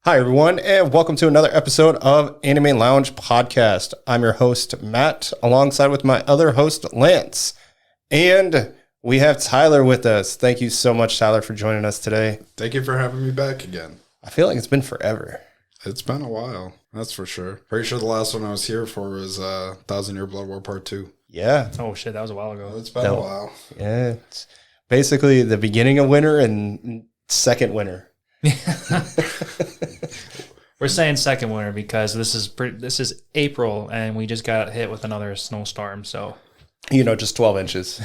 Hi, everyone, and welcome to another episode of Anime Lounge Podcast. I'm your host, Matt, alongside with my other host, Lance. And we have Tyler with us. Thank you so much, Tyler, for joining us today. Thank you for having me back again. I feel like it's been forever. It's been a while, that's for sure. Pretty sure the last one I was here for was 1,000 Year Blood War Part 2. Yeah. Oh, shit, that was a while ago. It's been a while. Yeah. It's basically the beginning of winter and second winter. We're saying second winter because this is April and we just got hit with another snowstorm. So, just 12 inches.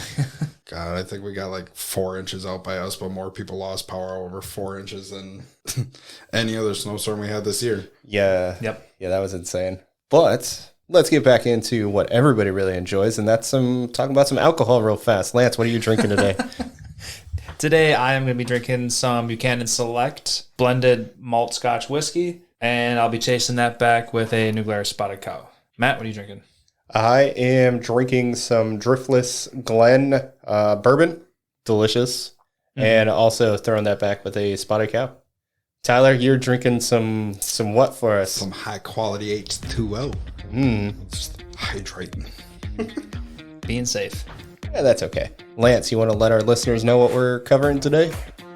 God, I think we got like 4 inches out by us, but more people lost power over 4 inches than any other snowstorm we had this year. Yeah. Yep. Yeah, that was insane. But let's get back into what everybody really enjoys, and that's talking about some alcohol real fast. Lance, what are you drinking today? Today I am going to be drinking some Buchanan Select blended malt Scotch whiskey, and I'll be chasing that back with a new Glarus Spotted Cow. Matt, what are you drinking? I am drinking some Driftless Glen Bourbon. Delicious. Mm-hmm. And also throwing that back with a Spotted Cow. Tyler, you're drinking some what for us? Some high quality H2O. Just hydrating. Being safe. Yeah, that's okay. Lance, you want to let our listeners know what we're covering today?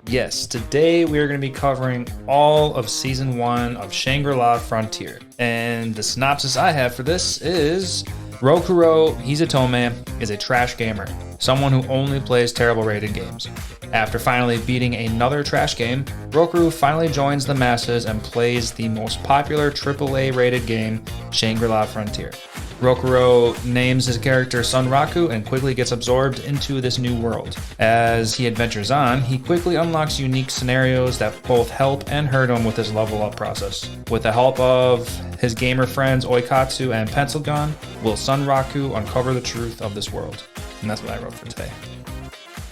Yes, today we are going to be covering all of Season 1 of Shangri-La Frontier. And the synopsis I have for this is Rokuro Hizotome is a trash gamer, someone who only plays terrible rated games. After finally beating another trash game, Rokuro finally joins the masses and plays the most popular AAA rated game, Shangri-La Frontier. Rokuro names his character Sunraku and quickly gets absorbed into this new world. As he adventures on, he quickly unlocks unique scenarios that both help and hurt him with his level up process. With the help of his gamer friends Oikatsu and Pencilgon, will Sunraku uncover the truth of this world? And that's what I wrote for today.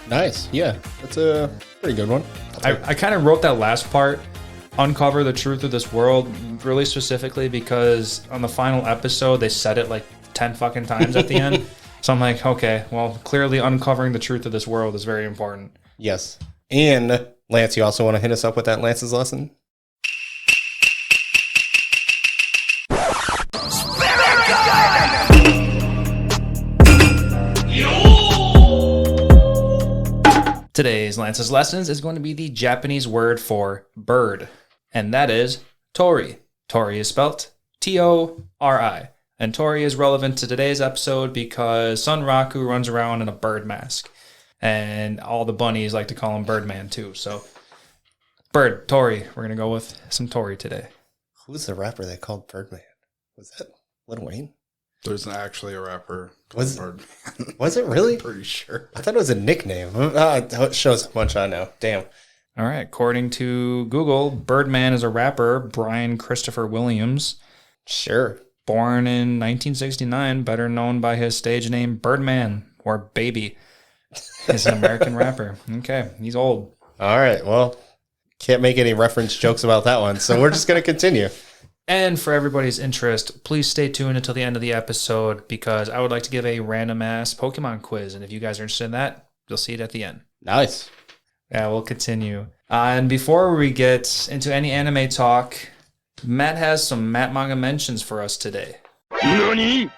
Nice. Yeah, that's a pretty good one. I kind of wrote that last part, uncover the truth of this world, really specifically because on the final episode they said it like 10 fucking times at the end. So I'm like, okay, well, clearly uncovering the truth of this world is very important. Yes. And Lance, you also want to hit us up with that Lance's lesson? Today's Lance's Lessons is going to be the Japanese word for bird, and that is tori. Tori is spelt Tori, and tori is relevant to today's episode because Sunraku runs around in a bird mask, and all the bunnies like to call him Birdman too. So, bird, tori. We're going to go with some tori today. Who's the rapper they called Birdman? Was that Lil Wayne? There's actually a rapper Was called Birdman. Was it really? I'm pretty sure. I thought it was a nickname. It shows how much I know. Damn. All right. According to Google, Birdman is a rapper, Brian Christopher Williams. Sure. Born in 1969, better known by his stage name Birdman or Baby. He's an American rapper. Okay. He's old. All right. Well, can't make any reference jokes about that one, so we're just going to continue. And for everybody's interest, please stay tuned until the end of the episode because I would like to give a random ass Pokemon quiz. And if you guys are interested in that, you'll see it at the end. Nice. Yeah, we'll continue. And before we get into any anime talk, Matt has some Matt Manga mentions for us today. NANI?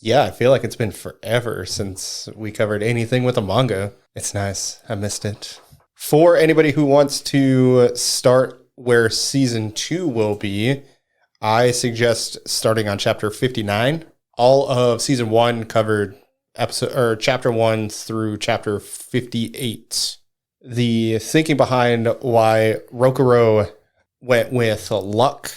Yeah, I feel like it's been forever since we covered anything with a manga. It's nice. I missed it. For anybody who wants to start where season 2 will be, I suggest starting on chapter 59. All of season 1 covered chapter 1 through chapter 58. The thinking behind why Rokuro went with luck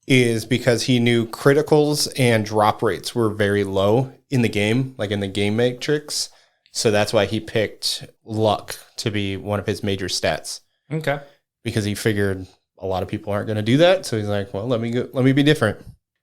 is because he knew criticals and drop rates were very low in the game, like in the game matrix. So that's why he picked luck to be one of his major stats. Okay. Because he figured a lot of people aren't going to do that. So he's like, well, let me be different.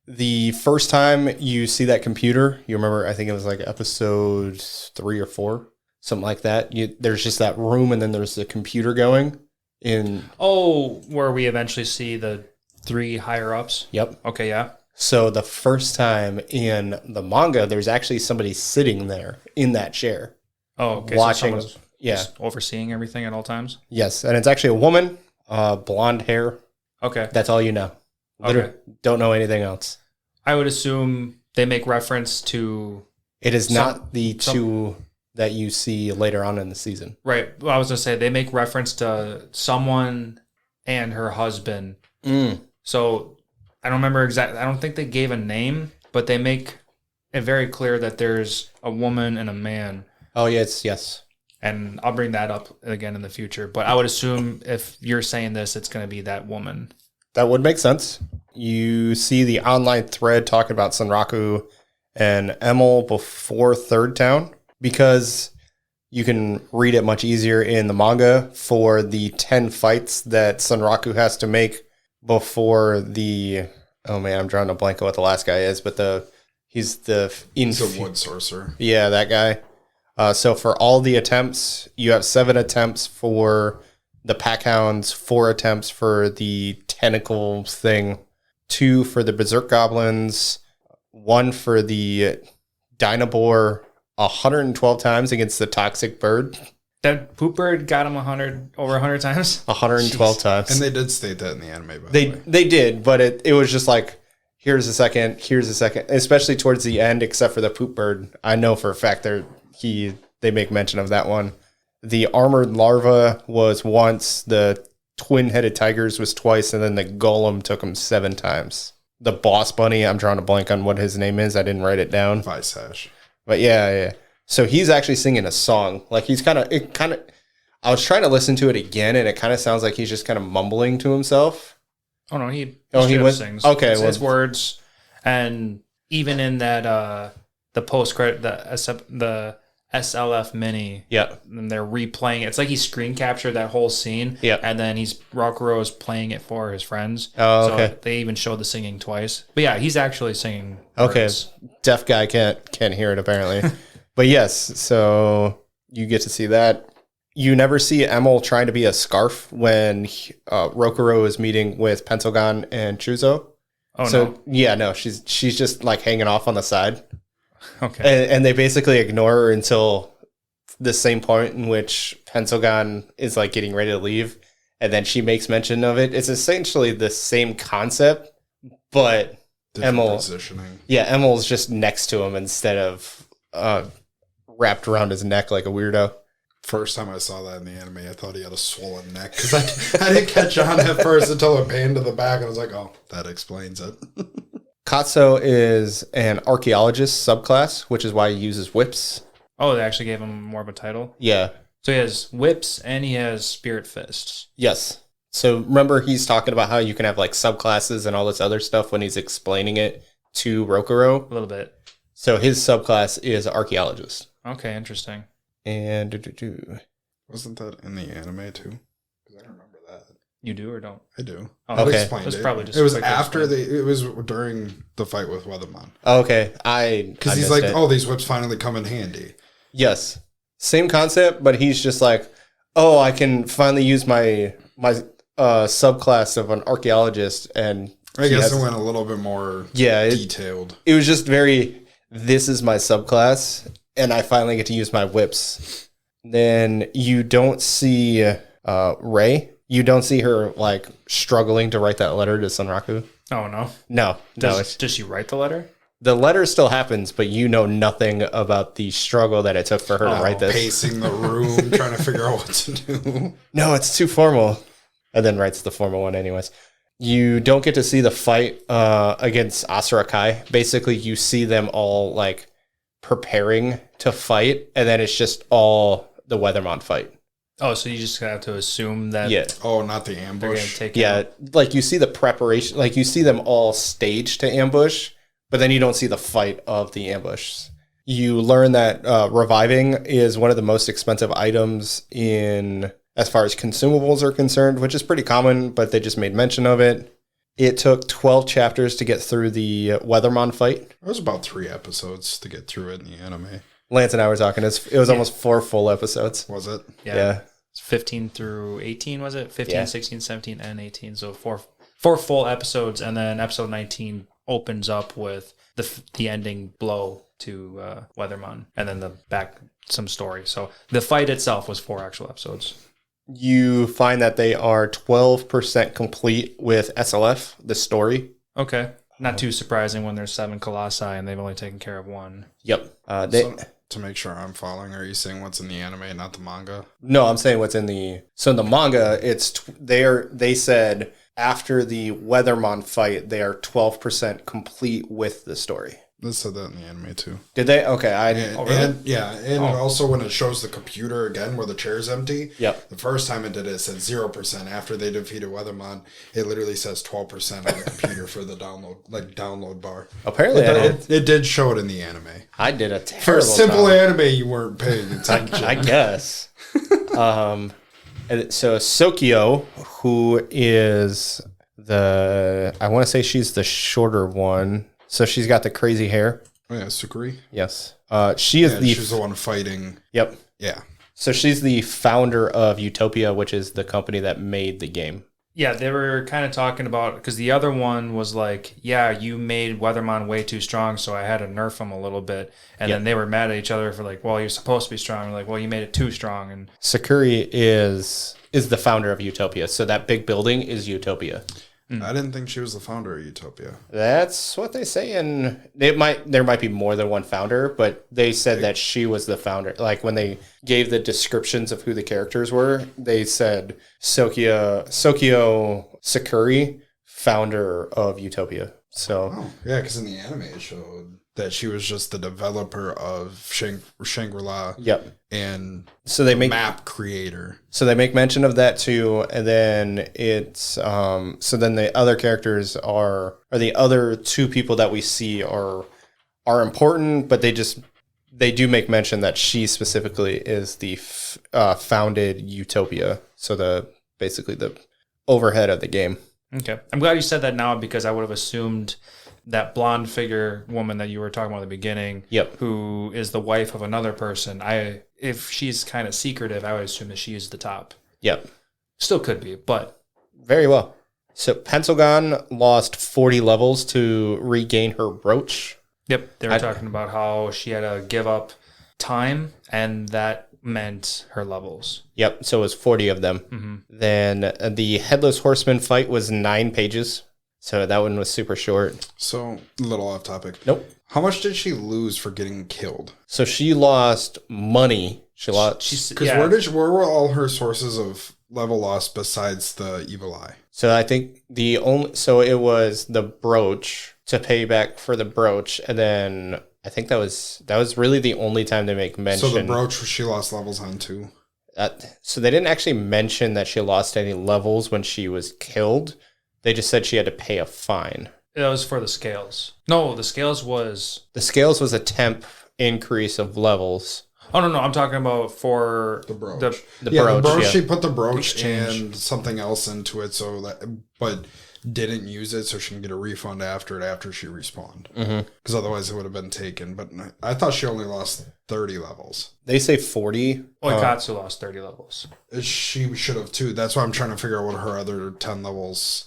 The first time you see that computer, you remember, I think it was like episode 3 or 4, something like that. There's just that room and then there's the computer going in. Oh, where we eventually see the 3 higher ups? Yep. Okay, yeah. So the first time in the manga, there's actually somebody sitting there in that chair. Oh, okay. Watching. So Yeah. Just overseeing everything at all times. Yes, and it's actually a woman, blonde hair. Okay. That's all you know. Literally, don't know anything else. I would assume they make reference to... It is not the two that you see later on in the season. Right. Well, I was going to say, they make reference to someone and her husband. So I don't remember exactly. I don't think they gave a name, but they make it very clear that there's a woman and a man. Oh, yes. And I'll bring that up again in the future. But I would assume if you're saying this, it's going to be that woman. That would make sense. You see the online thread talking about Sunraku and Emil before Third Town, because you can read it much easier in the manga for the 10 fights that Sunraku has to make before the... Oh, man, I'm drawing a blank on what the last guy is, but he's a wood sorcerer. Yeah, that guy. So for all the attempts, you have 7 attempts for the Packhounds, 4 attempts for the tentacle thing, 2 for the Berserk Goblins, 1 for the Dynabore, 112 times against the Toxic Bird. That poop bird got him over 100 times? 112 times. And they did state that in the anime, by the way. They did, but it was just like, here's a second, especially towards the end, except for the poop bird. I know for a fact they make mention of that one. The armored larva was once, the twin-headed tigers was twice, and then the golem took him 7 times. The boss bunny, I'm drawing a blank on what his name is. I didn't write it down. Visash. But yeah. So he's actually singing a song. Like I was trying to listen to it again, and it kind of sounds like he's just kind of mumbling to himself. Oh no, he sings. Okay, it's his words, and even in that the post credit, the SLF mini, and they're replaying it. It's like he screen captured that whole scene, and then Rokuro is playing it for his friends. Oh, okay. So they even showed the singing twice. But yeah, he's actually singing. Okay, words. Deaf guy can't hear it apparently. But yes, so you get to see that. You never see Emil trying to be a scarf when Rokuro is meeting with Penselgon and Chuzo. Oh, so, no, she's just like hanging off on the side. Okay. And they basically ignore her until the same point in which Penselgon is like getting ready to leave, and then she makes mention of it. It's essentially the same concept, but positioning. Yeah, Emil's just next to him instead of wrapped around his neck like a weirdo. First time I saw that in the anime, I thought he had a swollen neck, because I didn't catch on at first until it panned to the back, and I was like, oh, that explains it. Katso is an archaeologist subclass, which is why he uses whips. Oh, they actually gave him more of a title? Yeah. So he has whips and he has spirit fists. Yes. So remember, he's talking about how you can have like subclasses and all this other stuff when he's explaining it to Rokuro. A little bit. So his subclass is archaeologist. Okay, interesting. And wasn't that in the anime too? Because I don't remember that. You do or don't? I do. Oh, okay. It was after it was during the fight with Weatherman. Okay, because he's like, oh, these whips finally come in handy. Yes, same concept, but he's just like, oh, I can finally use my subclass of an archaeologist, and I guess it went a little bit more detailed. It was just very, this is my subclass, and I finally get to use my whips. Then you don't see Rei. You don't see her like struggling to write that letter to Sunraku. Oh no. No. Does she write the letter? The letter still happens, but you know nothing about the struggle that it took for her to write this. Pacing the room, trying to figure out what to do. No, it's too formal. And then writes the formal one anyways. You don't get to see the fight against Asura Kai. Basically, you see them all like preparing to fight, and then it's just all the Weathermon fight. Oh, so you just have to assume that... Yeah. Oh, not the ambush. Like you see the preparation, like you see them all staged to ambush, but then you don't see the fight of the ambush. You learn that reviving is one of the most expensive items in, as far as consumables are concerned, which is pretty common, but they just made mention of it. It took 12 chapters to get through the Weathermon fight. It was about 3 episodes to get through it in the anime. Lance and I were talking. It was almost 4 full episodes. Was it? Yeah. 15 through 18, was it? 15, 16, 17, and 18. So four full episodes, and then episode 19 opens up with the ending blow to Weatherman, and then some story. So the fight itself was 4 actual episodes. You find that they are 12% complete with SLF, the story. Okay. Not too surprising when there's 7 colossi and they've only taken care of 1. Yep. To make sure I'm following, are you saying what's in the anime, not the manga? No, I'm saying what's in the... So in the manga, they said after the Weatherman fight, they are 12% complete with the story. They said that in the anime too. Did they? Okay. And also when it shows the computer again where the chair is empty. Yep. The first time it did it said 0%. After they defeated Weatherman, it literally says 12% on the computer for the download bar. Apparently, it did show it in the anime. I did a terrible For a simple time. anime, you weren't paying attention. I guess. And so Sokyo, who is I want to say she's the shorter one. So she's got the crazy hair. Oh yeah, Sukuri. Yes. She's the one fighting. Yep. Yeah. So she's the founder of Utopia, which is the company that made the game. Yeah, they were kind of talking about, because the other one was like, yeah, you made Weatherman way too strong, so I had to nerf him a little bit. And then they were mad at each other for like, well, you're supposed to be strong. Like, well, you made it too strong. And Sakuri is the founder of Utopia. So that big building is Utopia. I didn't think she was the founder of Utopia. That's what they say, and there might be more than one founder, but they said that she was the founder. Like when they gave the descriptions of who the characters were, they said Sokyo Sakuri, founder of Utopia. So yeah, because in the anime it showed that she was just the developer of Shangri-La. Yep. And so they make map creator. So they make mention of that too, and then it's so then the other characters or the other 2 people that we see are important, but they do make mention that she specifically is the founded Utopia. So basically the overhead of the game. Okay. I'm glad you said that now, because I would have assumed that blonde figure woman that you were talking about at the beginning, who is the wife of another person. If she's kind of secretive, I would assume that she is the top. Yep. Still could be, but... Very well. So Penselgon lost 40 levels to regain her brooch. Yep. They were talking about how she had to give up time, and that meant her levels. Yep. So it was 40 of them. Mm-hmm. Then the Headless Horseman fight was 9 pages. So that one was super short. So, a little off topic. Nope. How much did she lose for getting killed? So she lost money. She lost... Because where were all her sources of level loss besides the evil eye? So I think it was the brooch, to pay back for the brooch, and then I think that was really the only time they make mention. So the brooch, she lost levels on too? So they didn't actually mention that she lost any levels when she was killed. They just said she had to pay a fine. That was for the scales. No, the scales was... The scales was a temp increase of levels. Oh, no, I'm talking about for... The brooch. The brooch, yeah. She put the brooch and something else into it, but didn't use it, so she can get a refund after she respawned. Because otherwise it would have been taken. But I thought she only lost 30 levels. They say 40. Katsu lost 30 levels. She should have too. That's why I'm trying to figure out what her other 10 levels...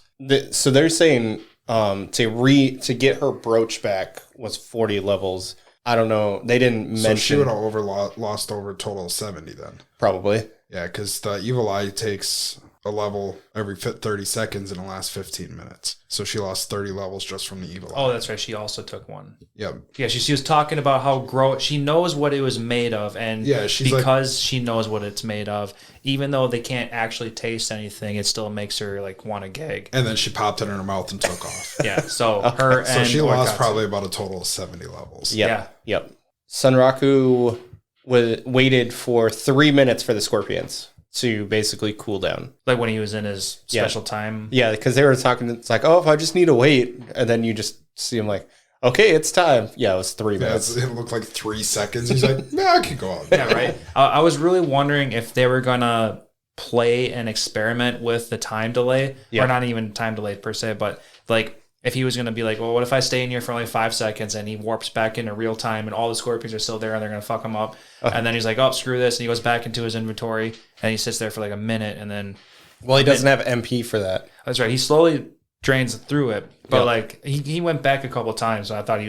So they're saying to get her brooch back was 40 levels. I don't know. They didn't mention. So she would have lost over a total of 70 then. Probably. Yeah, because the evil eye takes a level every 30 seconds in the last 15 minutes. So she lost 30 levels just from the evil eye. Oh, that's right. She also took one. Yep. Yeah, she was talking about how she knows what it was made of, and because she knows what it's made of, even though they can't actually taste anything, it still makes her like want to gag. And then she popped it in her mouth and took off. Yeah, so her so she lost probably about a total of 70 levels. Yep. Sunraku waited for 3 minutes for the scorpions to basically cool down. Like when he was in his special time? Yeah, because they were talking, it's like, oh, if I just need to wait. And then you just see him like, okay, it's time. Yeah, it was 3 minutes. It looked like 3 seconds. He's like, I can go out. Yeah, right. I was really wondering if they were going to play an experiment with the time delay. Or not even time delay per se, but like if he was going to be like, well, what if I stay in here for only 5 seconds and he warps back into real time and all the scorpions are still there and they're going to fuck him up. And then he's like, oh, screw this. And he goes back into his inventory and he sits there for like a minute and then... Well, he doesn't have MP for that. That's right. He slowly drains through it. But like he went back a couple times, so I thought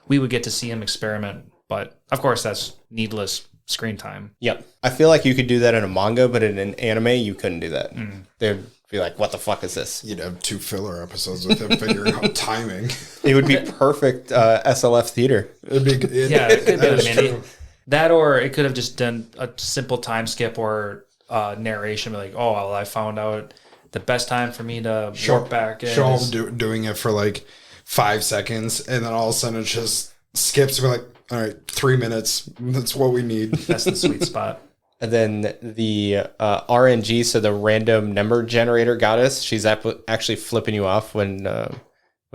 we would get to see him experiment. But of course, that's needless screen time. Yep. I feel like you could do that in a manga, but in an anime, you couldn't do that. They'd be like, what the fuck is this? You'd have 2 filler episodes with him figuring out timing. It would be perfect SLF theater. It'd be it could be a mini. That, or it could have just done a simple time skip or narration, like, oh, well, I found out the best time for me to warp back in. Show him doing it for like 5 seconds, and then all of a sudden it just skips. We're like, all right, 3 minutes. That's what we need. That's the sweet spot. And then the RNG, so the random number generator goddess, she's actually flipping you off when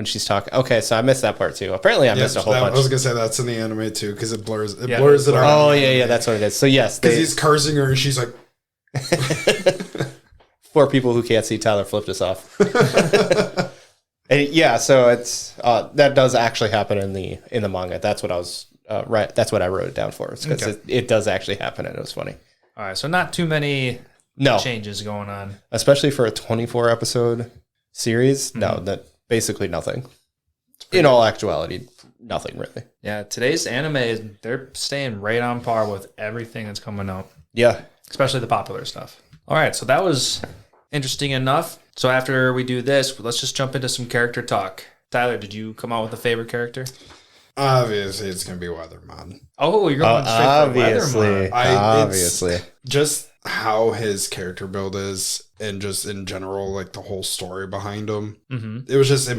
she's talking. Okay, so I missed that part too. Apparently I missed a whole bunch. I was going to say that's in the anime too, because it blurs it out. Oh, yeah, that's what it is. So yes. Because he's cursing her and she's like... For people who can't see, Tyler flipped us off. And yeah, so it's that does actually happen in the manga. That's what I was right. That's what I wrote it down for. Because it does actually happen, and it was funny. All right, so not too many changes going on, especially for a 24 episode series. No, that basically nothing. In all actuality, nothing really. Yeah, today's anime, they're staying right on par with everything that's coming out. Yeah, especially the popular stuff. All right, so that was interesting enough. So after we do this, let's just jump into some character talk. Tyler, did you come out with a favorite character? Obviously, it's going to be Weatherman. Oh, you're going straight for Weatherman. Obviously. Just how his character build is, and just in general, like the whole story behind him. It was just, I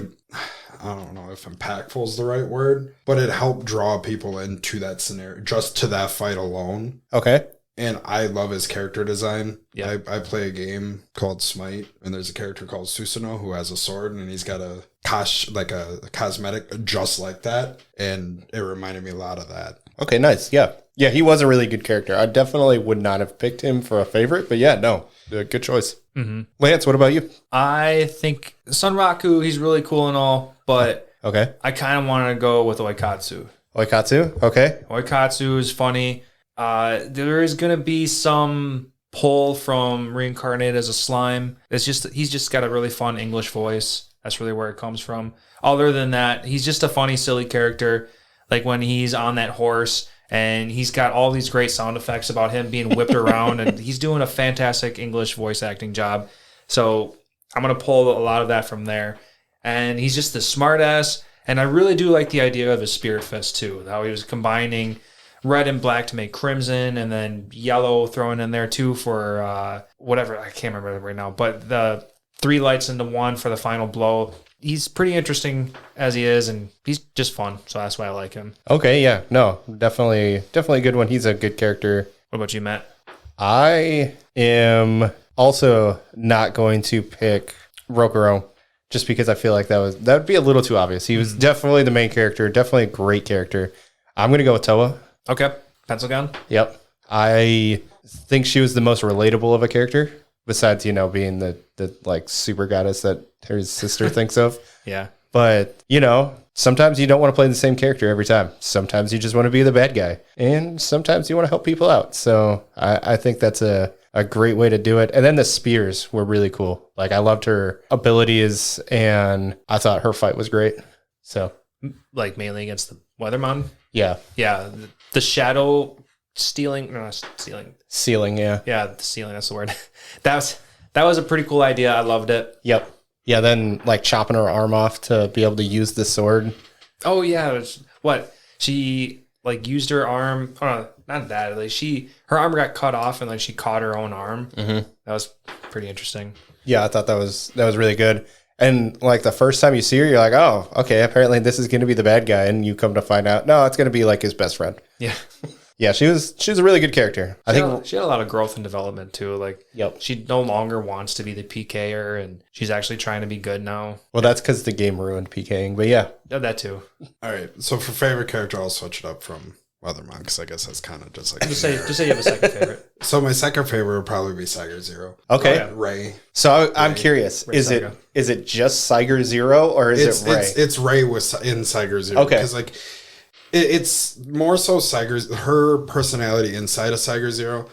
don't know if impactful is the right word, but it helped draw people into that scenario, just to that fight alone. Okay. And I love his character design. Yeah. I play a game called Smite, and there's a character called Susanoo who has a sword, and he's got a cosmetic just like that, and it reminded me a lot of that. Okay, nice. Yeah, he was a really good character. I definitely would not have picked him for a favorite, but yeah, no, good choice. Lance, what about you? I think Sunraku, he's really cool and all, but okay, I kind of want to go with Oikatsu. Okay. Oikatsu is funny. There is going to be some pull from reincarnated as a slime. It's just he's just got a really fun English voice. That's really where it comes from. Other than that, he's just a funny, silly character. Like when he's on that horse and he's got all these great sound effects about him being whipped around, and he's doing a fantastic English voice acting job. So I'm going to pull a lot of that from there. And he's just a smart ass. And I really do like the idea of his Spirit Fist too, how he was combining red and black to make crimson, and then yellow thrown in there too for whatever, I can't remember right now, but the 3 lights into 1 for the final blow. He's pretty interesting as he is, and he's just fun, so that's why I like him. Okay, yeah, no, definitely a good one. He's a good character. What about you, Matt? I am also not going to pick Rokuro, just because I feel like that would be a little too obvious. He was definitely the main character, definitely a great character. I'm going to go with Toa. Okay. Pencil gun? Yep. I think she was the most relatable of a character, besides, being the like super goddess that her sister thinks of. Yeah. But, sometimes you don't want to play the same character every time. Sometimes you just want to be the bad guy. And sometimes you want to help people out. So I think that's a great way to do it. And then the spears were really cool. Like, I loved her abilities, and I thought her fight was great. So, like, mainly against the Weatherman? Yeah. Yeah. The shadow sealing. Sealing, yeah. Yeah, the sealing, that's the word. That was a pretty cool idea. I loved it. Yep. Yeah, then like chopping her arm off to be able to use the sword. Oh yeah, she like used her arm. Oh, not that. Like her arm got cut off, and like she caught her own arm. That was pretty interesting. Yeah, I thought that was really good. And like the first time you see her, you're like, oh, okay, apparently this is going to be the bad guy, and you come to find out, no, it's going to be like his best friend. Yeah. Yeah, she was a really good character. I think she had a lot of growth and development too. Like, yep. She no longer wants to be the PKer, and she's actually trying to be good now. Well, that's because the game ruined PKing, but yeah. That too. All right, so for favorite character, I'll switch it up from Weatherman, because I guess that's kind of just like... Just say you have a second favorite. So my second favorite would probably be Saiger Zero. Okay. Oh, yeah. Ray. So I'm curious, is it just Saiger Zero, or is it Ray? It's Ray in Saiger Zero. Okay. Because like... It's more so her personality inside of Saiger Zero.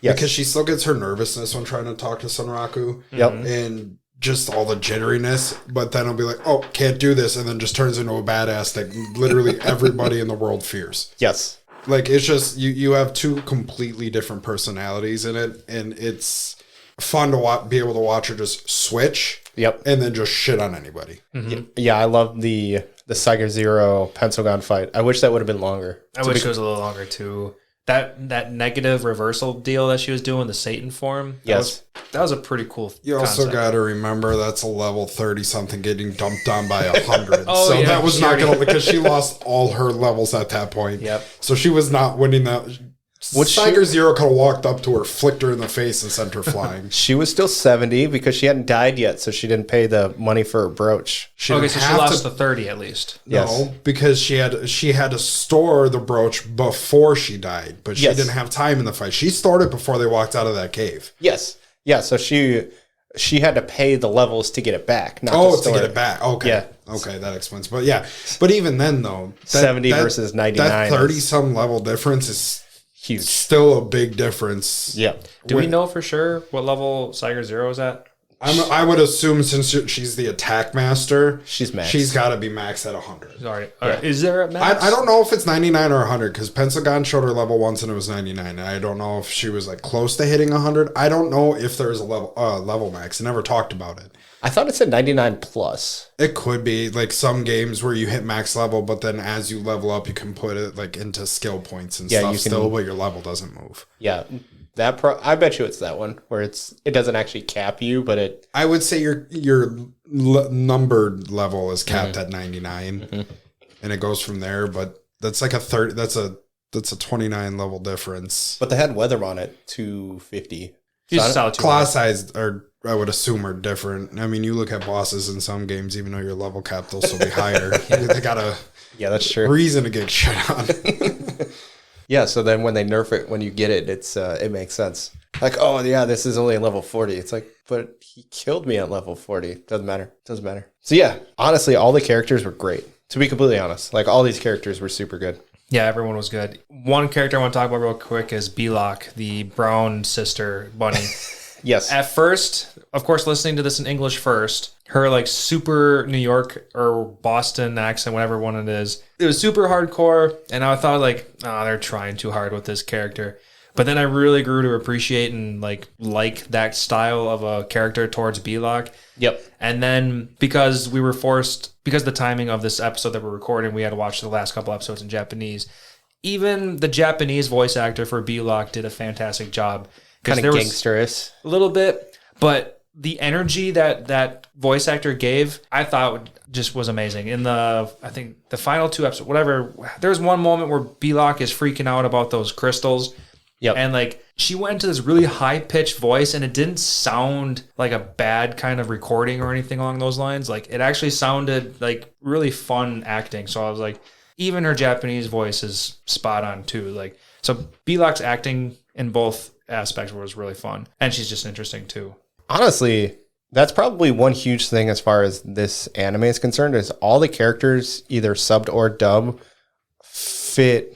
Yes. Because she still gets her nervousness when trying to talk to Sunraku. Yep. And just all the jitteriness, but then it'll be like, oh, can't do this, and then just turns into a badass that literally everybody in the world fears. Yes. Like, it's just, you have two completely different personalities in it, and it's fun to be able to watch her just switch. Yep. And then just shit on anybody. Mm-hmm. Yeah, I love the Saiga Zero pencil gun fight. I wish that would have been longer. I wish it was a little longer too. That negative reversal deal that she was doing, the Satan form. That was a pretty cool You concept. also got to remember that's a level 30 something getting dumped on by 100. Oh, so yeah, that was not going to, because she lost all her levels at that point. Yep. So she was not winning that. Tiger Zero could have walked up to her, flicked her in the face, and sent her flying. She was still 70 because she hadn't died yet, so she didn't pay the money for her brooch. So she lost the 30 at least. No, because she had to store the brooch before she died, but she didn't have time in the fight. She stored it before they walked out of that cave. Yes. Yeah, so she had to pay the levels to get it back. Not to get it back. Okay. Yeah. Okay, that explains. But yeah, but even then though, 70 versus 99. That 30-some level difference is huge. Still a big difference. Yeah. Do we know for sure what level Saiga Zero is at? I would assume since she's the attack master, she's max. She's got to be max at 100. All right. Is there a max? I don't know if it's 99 or 100 because Pensagon showed her level once and it was 99. And I don't know if she was like close to hitting 100. I don't know if there's a level max. I never talked about it. I thought it said 99 plus. It could be like some games where you hit max level, but then as you level up, you can put it like into skill points and stuff still, but your level doesn't move. Yeah. I bet you it's that one where it doesn't actually cap you, but it. I would say your numbered level is capped at 99, and it goes from there. But that's like a 30. That's a 29 level difference. But they had weather on it 250. Class size are, I would assume, are different. I mean, you look at bosses in some games, even though your level cap they'll still be higher. They got a that's true reason to get shit on. Yeah, so then when they nerf it, when you get it, it makes sense. Like, oh yeah, this is only a level 40. It's like, but he killed me at level 40. Doesn't matter. So yeah, honestly, all the characters were great. To be completely honest, like all these characters were super good. Yeah, everyone was good. One character I want to talk about real quick is Belok, the brown sister bunny. Yes. At first, of course, listening to this in English first, her like super New York or Boston accent, whatever one it is, it was super hardcore. And I thought like, oh, they're trying too hard with this character. But then I really grew to appreciate and like that style of a character towards Belok. Yep. And then because we were forced, because of the timing of this episode that we're recording, we had to watch the last couple episodes in Japanese. Even the Japanese voice actor for Belok did a fantastic job. Kind of gangsterish. A little bit, but the energy that voice actor gave, I thought just was amazing. In I think the final two episodes, whatever, there's one moment where Belok is freaking out about those crystals. Yep. And like she went into this really high pitched voice and it didn't sound like a bad kind of recording or anything along those lines. Like it actually sounded like really fun acting. So I was like, even her Japanese voice is spot on too. Like, so Belok's acting in both aspects was really fun. And she's just interesting too. Honestly, that's probably one huge thing as far as this anime is concerned is all the characters, either subbed or dubbed, fit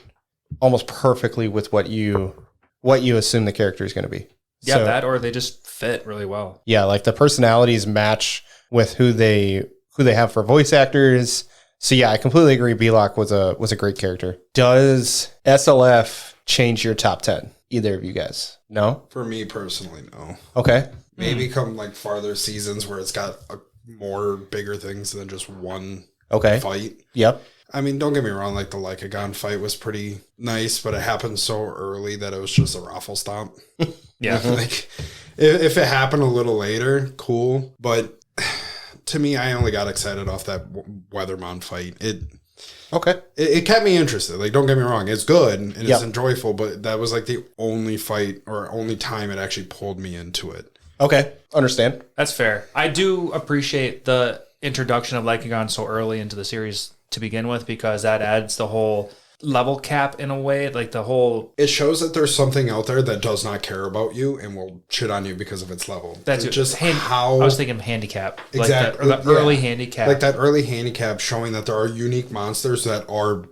almost perfectly with what you assume the character is going to be. Yeah, so, that or they just fit really well. Yeah, like the personalities match with who they have for voice actors. So yeah, I completely agree. Belok was a great character. Does SLF change your top 10? Either of you guys? No? For me personally, no. Okay. Maybe come like farther seasons where it's got more bigger things than just one fight. Yep. I mean, don't get me wrong, like the Lycagon fight was pretty nice, but it happened so early that it was just a raffle stomp. Yeah. Like if it happened a little later, cool. But to me, I only got excited off that Weathermon fight. It kept me interested. Like, don't get me wrong, it's good and it's enjoyable, but that was like the only fight or only time it actually pulled me into it. Okay, understand. That's fair. I do appreciate the introduction of Lycagon so early into the series to begin with, because that adds the whole level cap in a way, like the whole... It shows that there's something out there that does not care about you and will shit on you because of its level. That's just how... I was thinking handicap. Exactly. Like the early handicap. Like that early handicap showing that there are unique monsters that are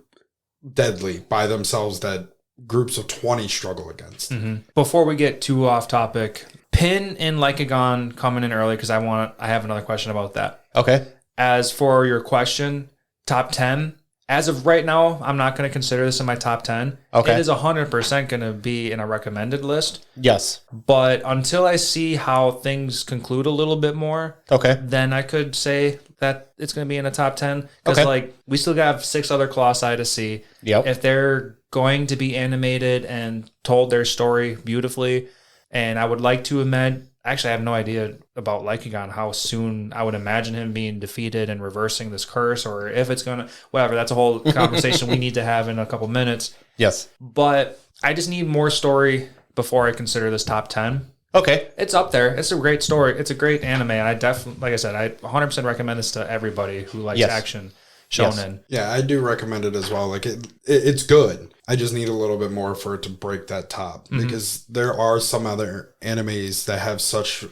deadly by themselves that groups of 20 struggle against. Mm-hmm. Before we get too off topic, Pin and Lycagon coming in early because I have another question about that. Okay. As for your question, top 10, as of right now, I'm not going to consider this in my top 10. Okay. It is 100% going to be in a recommended list. Yes. But until I see how things conclude a little bit more, Okay. then I could say that it's going to be in a top 10. Because, Okay. we still got 6 other Colossi to see. Yep. If they're going to be animated and told their story beautifully, and I would like to imagine... Actually, I have no idea about Lycagon, how soon I would imagine him being defeated and reversing this curse, or if it's going to... Whatever, that's a whole conversation we need to have in a couple minutes. Yes. But I just need more story before I consider this top 10. Okay. It's up there. It's a great story. It's a great anime. And I definitely, like I said, I 100% recommend this to everybody who likes action shonen. Yeah, I do recommend it as well. Like it's good. I just need a little bit more for it to break that top because there are some other animes that have such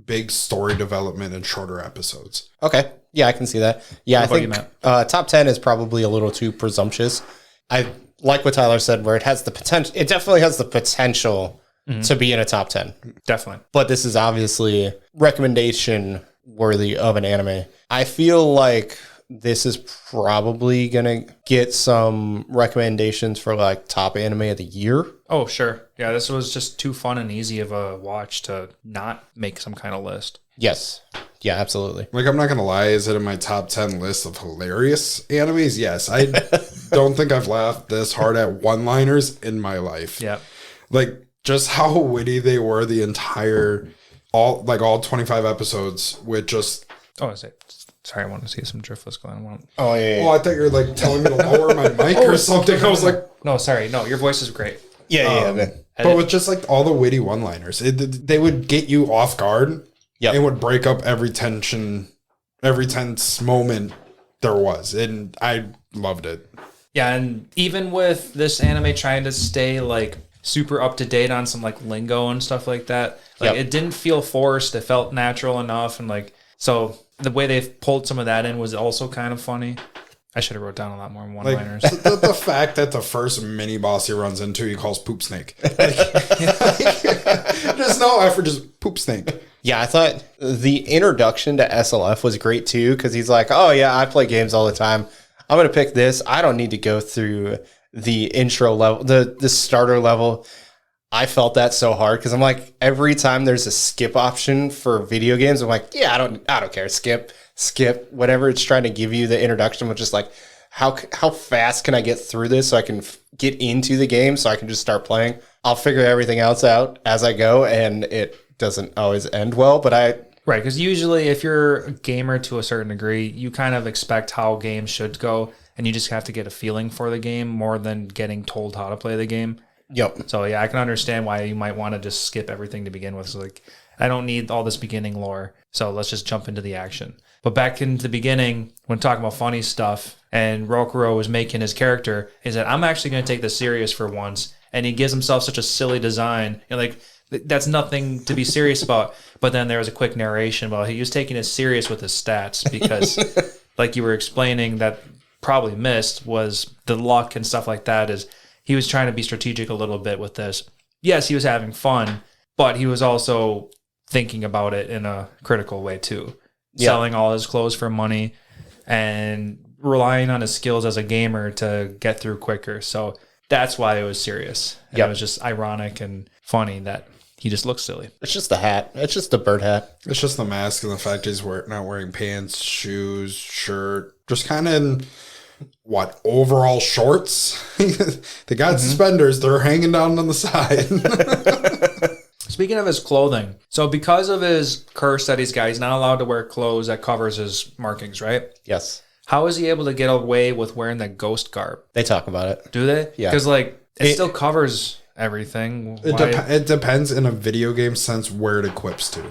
big story development in shorter episodes. Okay. Yeah, I can see that. Yeah, I What about think you, top 10 is probably a little too presumptuous. I like what Tyler said, where it has the potential. It definitely has the potential to be in a top 10. Definitely. But this is obviously recommendation worthy of an anime. I feel like this is probably going to get some recommendations for like top anime of the year. Oh, sure. Yeah, this was just too fun and easy of a watch to not make some kind of list. Yes. Yeah, absolutely. Like, I'm not going to lie. Is it in my top 10 list of hilarious animes? Yes. I don't think I've laughed this hard at one-liners in my life. Yeah. Like, just how witty they were the entire, all 25 episodes with just... Oh, is it? Sorry, I wanted to see some Driftless going on. Oh, yeah. Oh, I thought you were like telling me to lower my mic or something. I was like... No, sorry. No, your voice is great. Yeah. But with just like all the witty one-liners, they would get you off guard. Yep. And would break up every tension, every tense moment there was. And I loved it. Yeah, and even with this anime trying to stay like super up to date on some like lingo and stuff like that, like it didn't feel forced. It felt natural enough, and like so the way they pulled some of that in was also kind of funny. I should have wrote down a lot more one-liners. Like, the fact that the first mini boss he runs into, he calls Poop Snake. Like, there's no effort, just Poop Snake. Yeah, I thought the introduction to SLF was great too, because he's like, oh yeah, I play games all the time. I'm going to pick this. I don't need to go through the intro level, the starter level. I felt that so hard because I'm like, every time there's a skip option for video games, I'm like, yeah, I don't care. Skip, whatever it's trying to give you the introduction, was just like, how fast can I get through this so I can get into the game so I can just start playing? I'll figure everything else out as I go, and it doesn't always end well, but right, because usually if you're a gamer to a certain degree, you kind of expect how games should go, and you just have to get a feeling for the game more than getting told how to play the game. Yep. So yeah, I can understand why you might want to just skip everything to begin with. So like, I don't need all this beginning lore, so let's just jump into the action. But back into the beginning, when talking about funny stuff, and Rokuro was making his character, he said, I'm actually going to take this serious for once. And he gives himself such a silly design. And like, that's nothing to be serious about. But then there was a quick narration about he was taking it serious with his stats because, like you were explaining, that probably missed was the luck and stuff like that. Is he was trying to be strategic a little bit with this. Yes, he was having fun, but he was also thinking about it in a critical way too. Yeah. Selling all his clothes for money and relying on his skills as a gamer to get through quicker. So that's why it was serious. And it was just ironic and funny that he just looks silly. It's just the hat. It's just the bird hat. It's just the mask and the fact he's not wearing pants, shoes, shirt. Just kind of, overall shorts? They got suspenders. They're hanging down on the side. Speaking of his clothing, so because of his curse that he's got, he's not allowed to wear clothes that covers his markings, right? Yes. How is he able to get away with wearing that ghost garb? They talk about it. Do they? Yeah. Because it still covers everything. It depends in a video game sense where it equips to.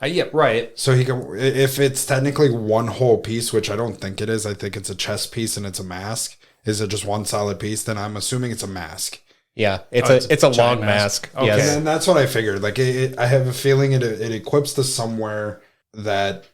Yeah, right. So he can, if it's technically one whole piece, which I don't think it is. I think it's a chest piece and it's a mask. Is it just one solid piece? Then I'm assuming it's a mask. Yeah, it's a long mask. Okay. Yes. And that's what I figured. Like I have a feeling it equips to somewhere that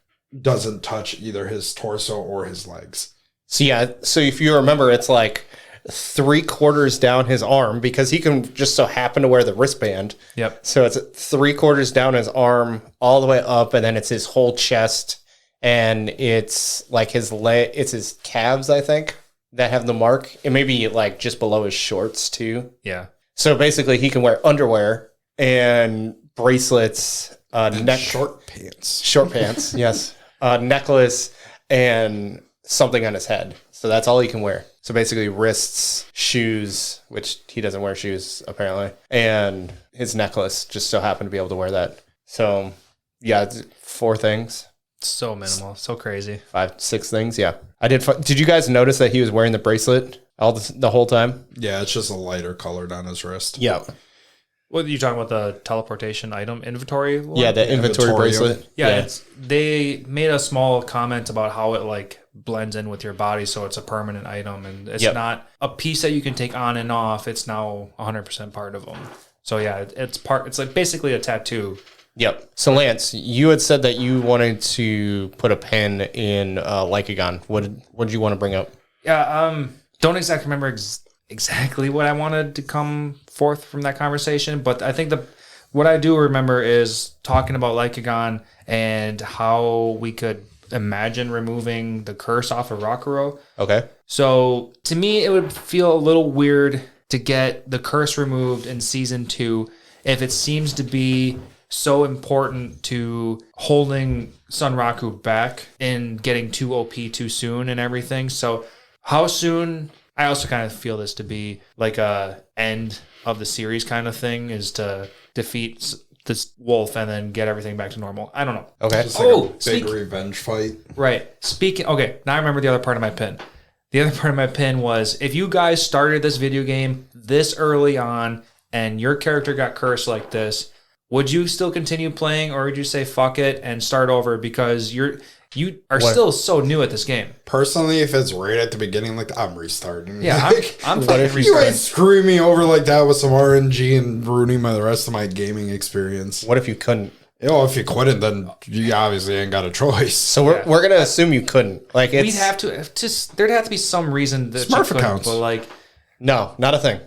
doesn't touch either his torso or his legs. So yeah, so if you remember, it's like 3/4 down his arm because he can just so happen to wear the wristband. Yep. So it's 3/4 down his arm all the way up, and then it's his whole chest, and it's like his leg, it's his calves, I think, that have the mark. It may be like just below his shorts too. Yeah. So basically, he can wear underwear and bracelets, short pants, yes, necklace, and something on his head. So that's all he can wear. So basically, wrists, shoes, which he doesn't wear shoes apparently, and his necklace just so happened to be able to wear that. So yeah, it's 4 things. So minimal, so crazy. 5, 6 things. Yeah, I did. Did you guys notice that he was wearing the bracelet the whole time? Yeah, it's just a lighter colored on his wrist. Yeah. What are you talking about? The teleportation item inventory one? Yeah, the inventory bracelet. Yeah, they made a small comment about how it like blends in with your body, so it's a permanent item, and it's not a piece that you can take on and off. It's now 100% part of them. So yeah, it's like basically a tattoo. Yep. So Lance, you had said that you wanted to put a pin in Lycagon. What did you want to bring up? Yeah, don't exactly remember exactly what I wanted to come forth from that conversation, but I think what I do remember is talking about Lycagon and how we could imagine removing the curse off of Rakuro. Okay. So to me, it would feel a little weird to get the curse removed in season 2 if it seems to be so important to holding Sunraku back and getting too OP too soon and everything. So how soon? I also kind of feel this to be like a end of the series kind of thing, is to defeat this wolf and then get everything back to normal. I don't know. Okay. It's like a big revenge fight. Right. Okay, now I remember the other part of my pin. The other part of my pin was, if you guys started this video game this early on and your character got cursed like this, would you still continue playing, or would you say fuck it and start over because you are still so new at this game? Personally, if it's right at the beginning, like, I'm restarting. Yeah, I'm fucking restarting. You ain't screwing me over like that with some RNG and ruining the rest of my gaming experience. What if you couldn't? If you couldn't, then you obviously ain't got a choice. So we're gonna assume you couldn't. Like, we'd have to there'd have to be some reason that Smurf accounts. No, not a thing.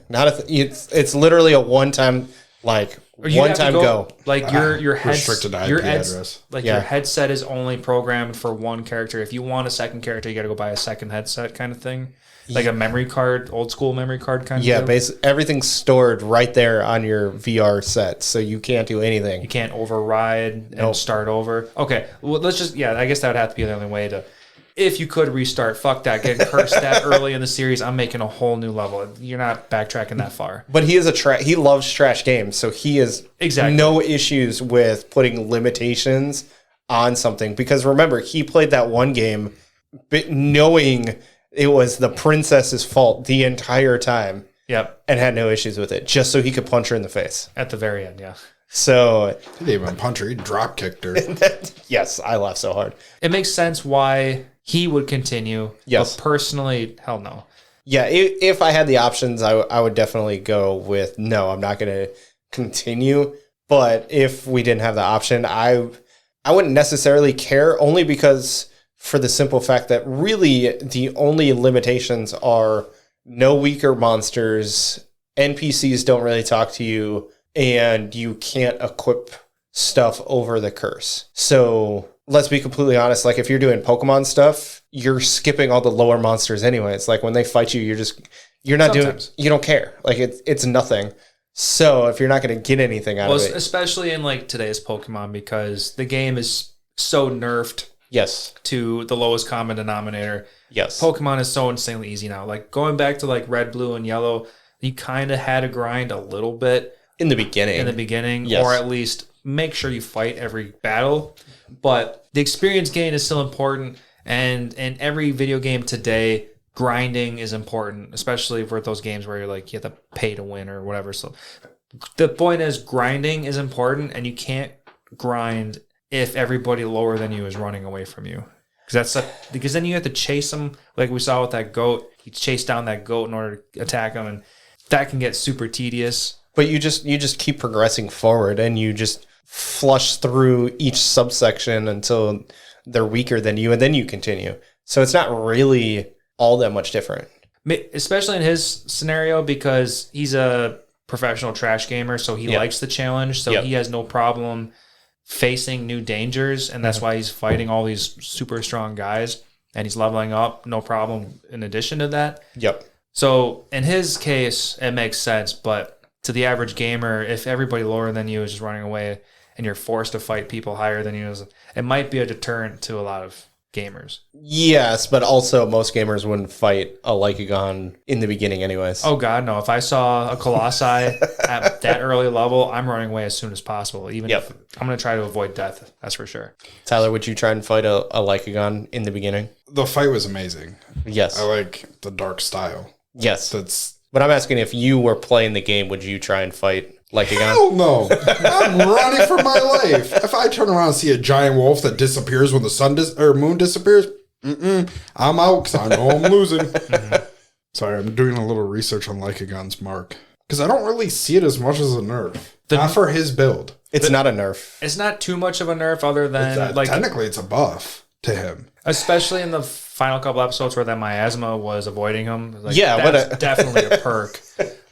It's literally a one-time go. Like your restricted IP address. Like your headset is only programmed for one character. If you want a second character, you got to go buy a second headset, kind of thing. Like a memory card, old school memory card kind of thing. Yeah, basically everything's stored right there on your VR set, so you can't do anything. You can't override and start over. Okay, well, I guess that would have to be the only way to. If you could restart, fuck that. Getting cursed that early in the series, I'm making a whole new level. You're not backtracking that far. But he is he loves trash games, so he has no issues with putting limitations on something. Because remember, he played that one game knowing it was the princess's fault the entire time. Yep. And had no issues with it, just so he could punch her in the face. At the very end, yeah. So he didn't even punch her, he drop kicked her. Yes, I laughed so hard. It makes sense why he would continue. Yes. But personally, hell no. Yeah, if I had the options, I would definitely go with no, I'm not going to continue. But if we didn't have the option, I wouldn't necessarily care, only because for the simple fact that really the only limitations are no weaker monsters, NPCs don't really talk to you, and you can't equip stuff over the curse. So let's be completely honest. Like, if you're doing Pokemon stuff, you're skipping all the lower monsters anyway. It's like when they fight you, you don't care. Like, it's nothing. So if you're not going to get anything out of it, especially in like today's Pokemon, because the game is so nerfed. Yes. To the lowest common denominator. Yes. Pokemon is so insanely easy now. Like going back to like Red, Blue, and Yellow, you kind of had to grind a little bit in the beginning. Yes. Or at least make sure you fight every battle. But the experience gain is still important, and in every video game today, grinding is important, especially for those games where you're like you have to pay to win or whatever. So the point is, grinding is important, and you can't grind if everybody lower than you is running away from you. Because then you have to chase them, like we saw with that goat. You chase down that goat in order to attack them, and that can get super tedious. But you just keep progressing forward, and you just flush through each subsection until they're weaker than you, and then you continue. So it's not really all that much different. especially in his scenario, because he's a professional trash gamer, so he likes the challenge, so he has no problem facing new dangers, and that's why he's fighting all these super strong guys, and he's leveling up, no problem in addition to that. So in his case, it makes sense, but to the average gamer, if everybody lower than you is just running away and you're forced to fight people higher than you, it might be a deterrent to a lot of gamers. Yes, but also most gamers wouldn't fight a Lycagon in the beginning anyways. Oh god, no. If I saw a Colossi at that early level, I'm running away as soon as possible. Even if I'm going to try to avoid death, that's for sure. Tyler, would you try and fight a Lycagon in the beginning? The fight was amazing. Yes. I like the dark style. Yes. That's. But I'm asking, if you were playing the game, would you try and fight Lycagon? Hell no. I'm running for my life. If I turn around and see a giant wolf that disappears when the sun or moon disappears, I'm out because I know I'm losing. Sorry, I'm doing a little research on Lycagon's mark. Because I don't really see it as much as a nerf. Not for his build. It's not a nerf. It's not too much of a nerf other than... technically, it's a buff to him. Especially in the final couple episodes where that miasma was avoiding him. That's definitely a perk.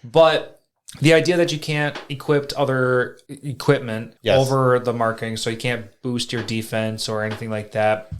But the idea that you can't equip other equipment over the marking, so you can't boost your defense or anything like that.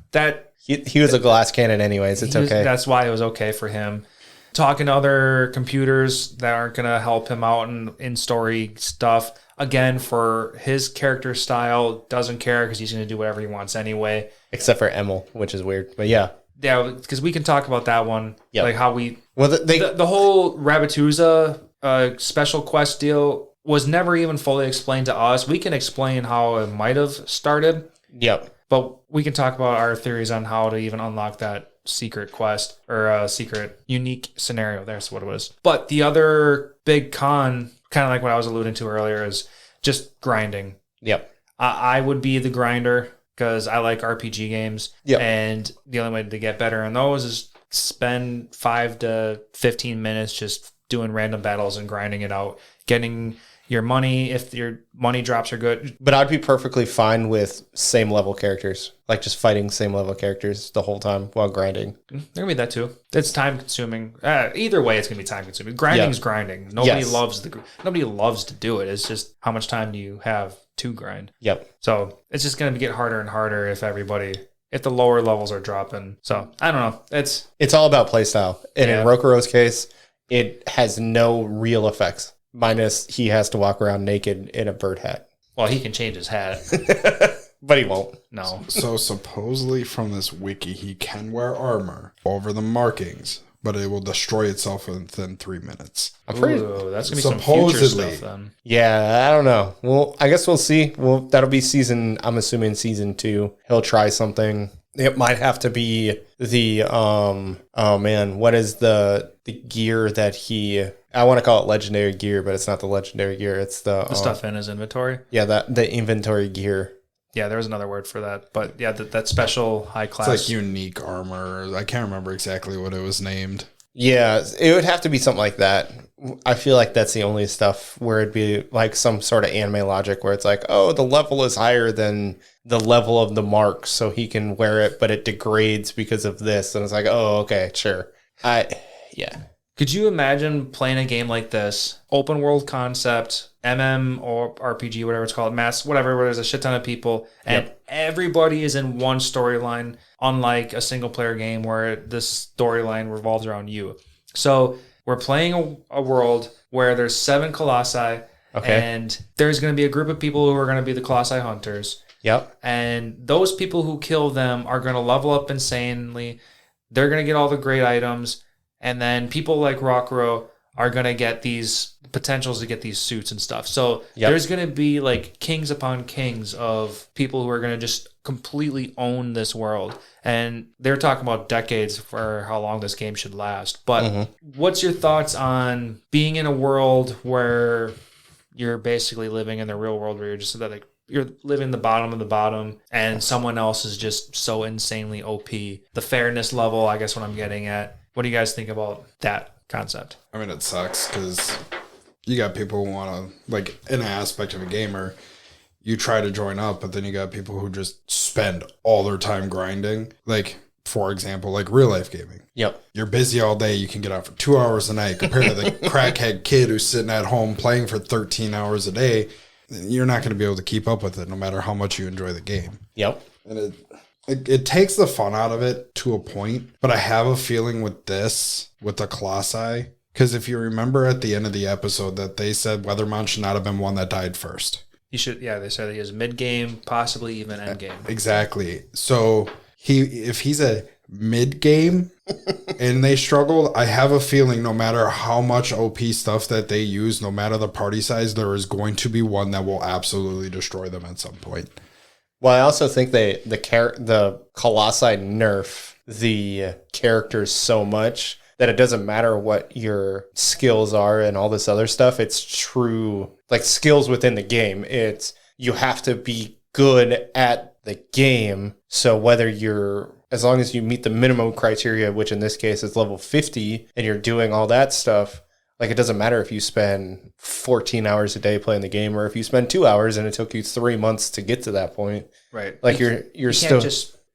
He was a glass cannon anyways. It's okay. That's why it was okay for him. Talking to other computers that aren't going to help him out in story stuff. Again, for his character style, doesn't care because he's going to do whatever he wants anyway. Except for Emil, which is weird. But yeah. Yeah, because we can talk about that one. Yep. Like how we... Well, the whole Rabatuza special quest deal was never even fully explained to us. We can explain how it might have started. Yep. But we can talk about our theories on how to even unlock that secret quest or secret unique scenario. That's what it was. But the other big con, kind of like what I was alluding to earlier, is just grinding. Yep. I would be the grinder because I like RPG games. Yep. And the only way to get better in those is spend 5 to 15 minutes just doing random battles and grinding it out, getting your money if your money drops are good. But I'd be perfectly fine with same level characters, like just fighting same level characters the whole time while grinding. There can be that too. It's time consuming. Either way, it's gonna be time consuming. Grinding's grinding. Nobody loves to do it. It's just how much time do you have to grind? Yep. So it's just gonna get harder and harder if the lower levels are dropping. So I don't know. It's all about playstyle. And in Rokuro's case, it has no real effects. Minus he has to walk around naked in a bird hat. Well, he can change his hat. But he won't. No. So supposedly from this wiki, he can wear armor over the markings, but it will destroy itself within 3 minutes. That's going to be some future stuff then. Yeah, I don't know. Well, I guess we'll see. Well, that'll be I'm assuming season 2. He'll try something. It might have to be the, what is the gear that I want to call it legendary gear, but it's not the legendary gear. It's the stuff in his inventory. Yeah, the inventory gear. Yeah, there was another word for that, but yeah, that special high class. It's like unique armor. I can't remember exactly what it was named. Yeah, it would have to be something like that. I feel like that's the only stuff where it'd be like some sort of anime logic where it's like, oh, the level is higher than the level of the mark, so he can wear it, but it degrades because of this. And it's like, oh, okay, sure. Yeah. Could you imagine playing a game like this, open world concept, MM or RPG, whatever it's called, whatever, where there's a shit ton of people, and everybody is in one storyline, unlike a single player game where this storyline revolves around you. So we're playing a world where there's 7 Colossi, and there's going to be a group of people who are going to be the Colossi hunters. Yep. And those people who kill them are going to level up insanely. They're going to get all the great items. And then people like Rockro are going to get these potentials to get these suits and stuff. So there's going to be like kings upon kings of people who are going to just completely own this world. And they're talking about decades for how long this game should last. But what's your thoughts on being in a world where you're basically living in the real world where you're just like, you're living the bottom of the bottom and someone else is just so insanely OP? The fairness level, I guess what I'm getting at. What do you guys think about that concept? I mean, it sucks because you got people who want to, like, in an aspect of a gamer, you try to join up, but then you got people who just spend all their time grinding. Like, for example, like real life gaming. Yep. You're busy all day. You can get out for 2 hours a night compared to the crackhead kid who's sitting at home playing for 13 hours a day. You're not going to be able to keep up with it no matter how much you enjoy the game. Yep. And it takes the fun out of it to a point. But I have a feeling with this, with the Colossi, because if you remember at the end of the episode that they said Weathermon should not have been one that died first. He should, yeah, they said he was mid-game, possibly even end-game. Exactly. So if he's a mid-game and they struggled, I have a feeling no matter how much OP stuff that they use, no matter the party size, there is going to be one that will absolutely destroy them at some point. Well, I also think the Colossi nerf the characters so much that it doesn't matter what your skills are and all this other stuff. It's true, like skills within the game. It's you have to be good at the game. So whether as long as you meet the minimum criteria, which in this case is level 50, and you're doing all that stuff, like it doesn't matter if you spend 14 hours a day playing the game or if you spend 2 hours and it took you 3 months to get to that point. Right. Like you're still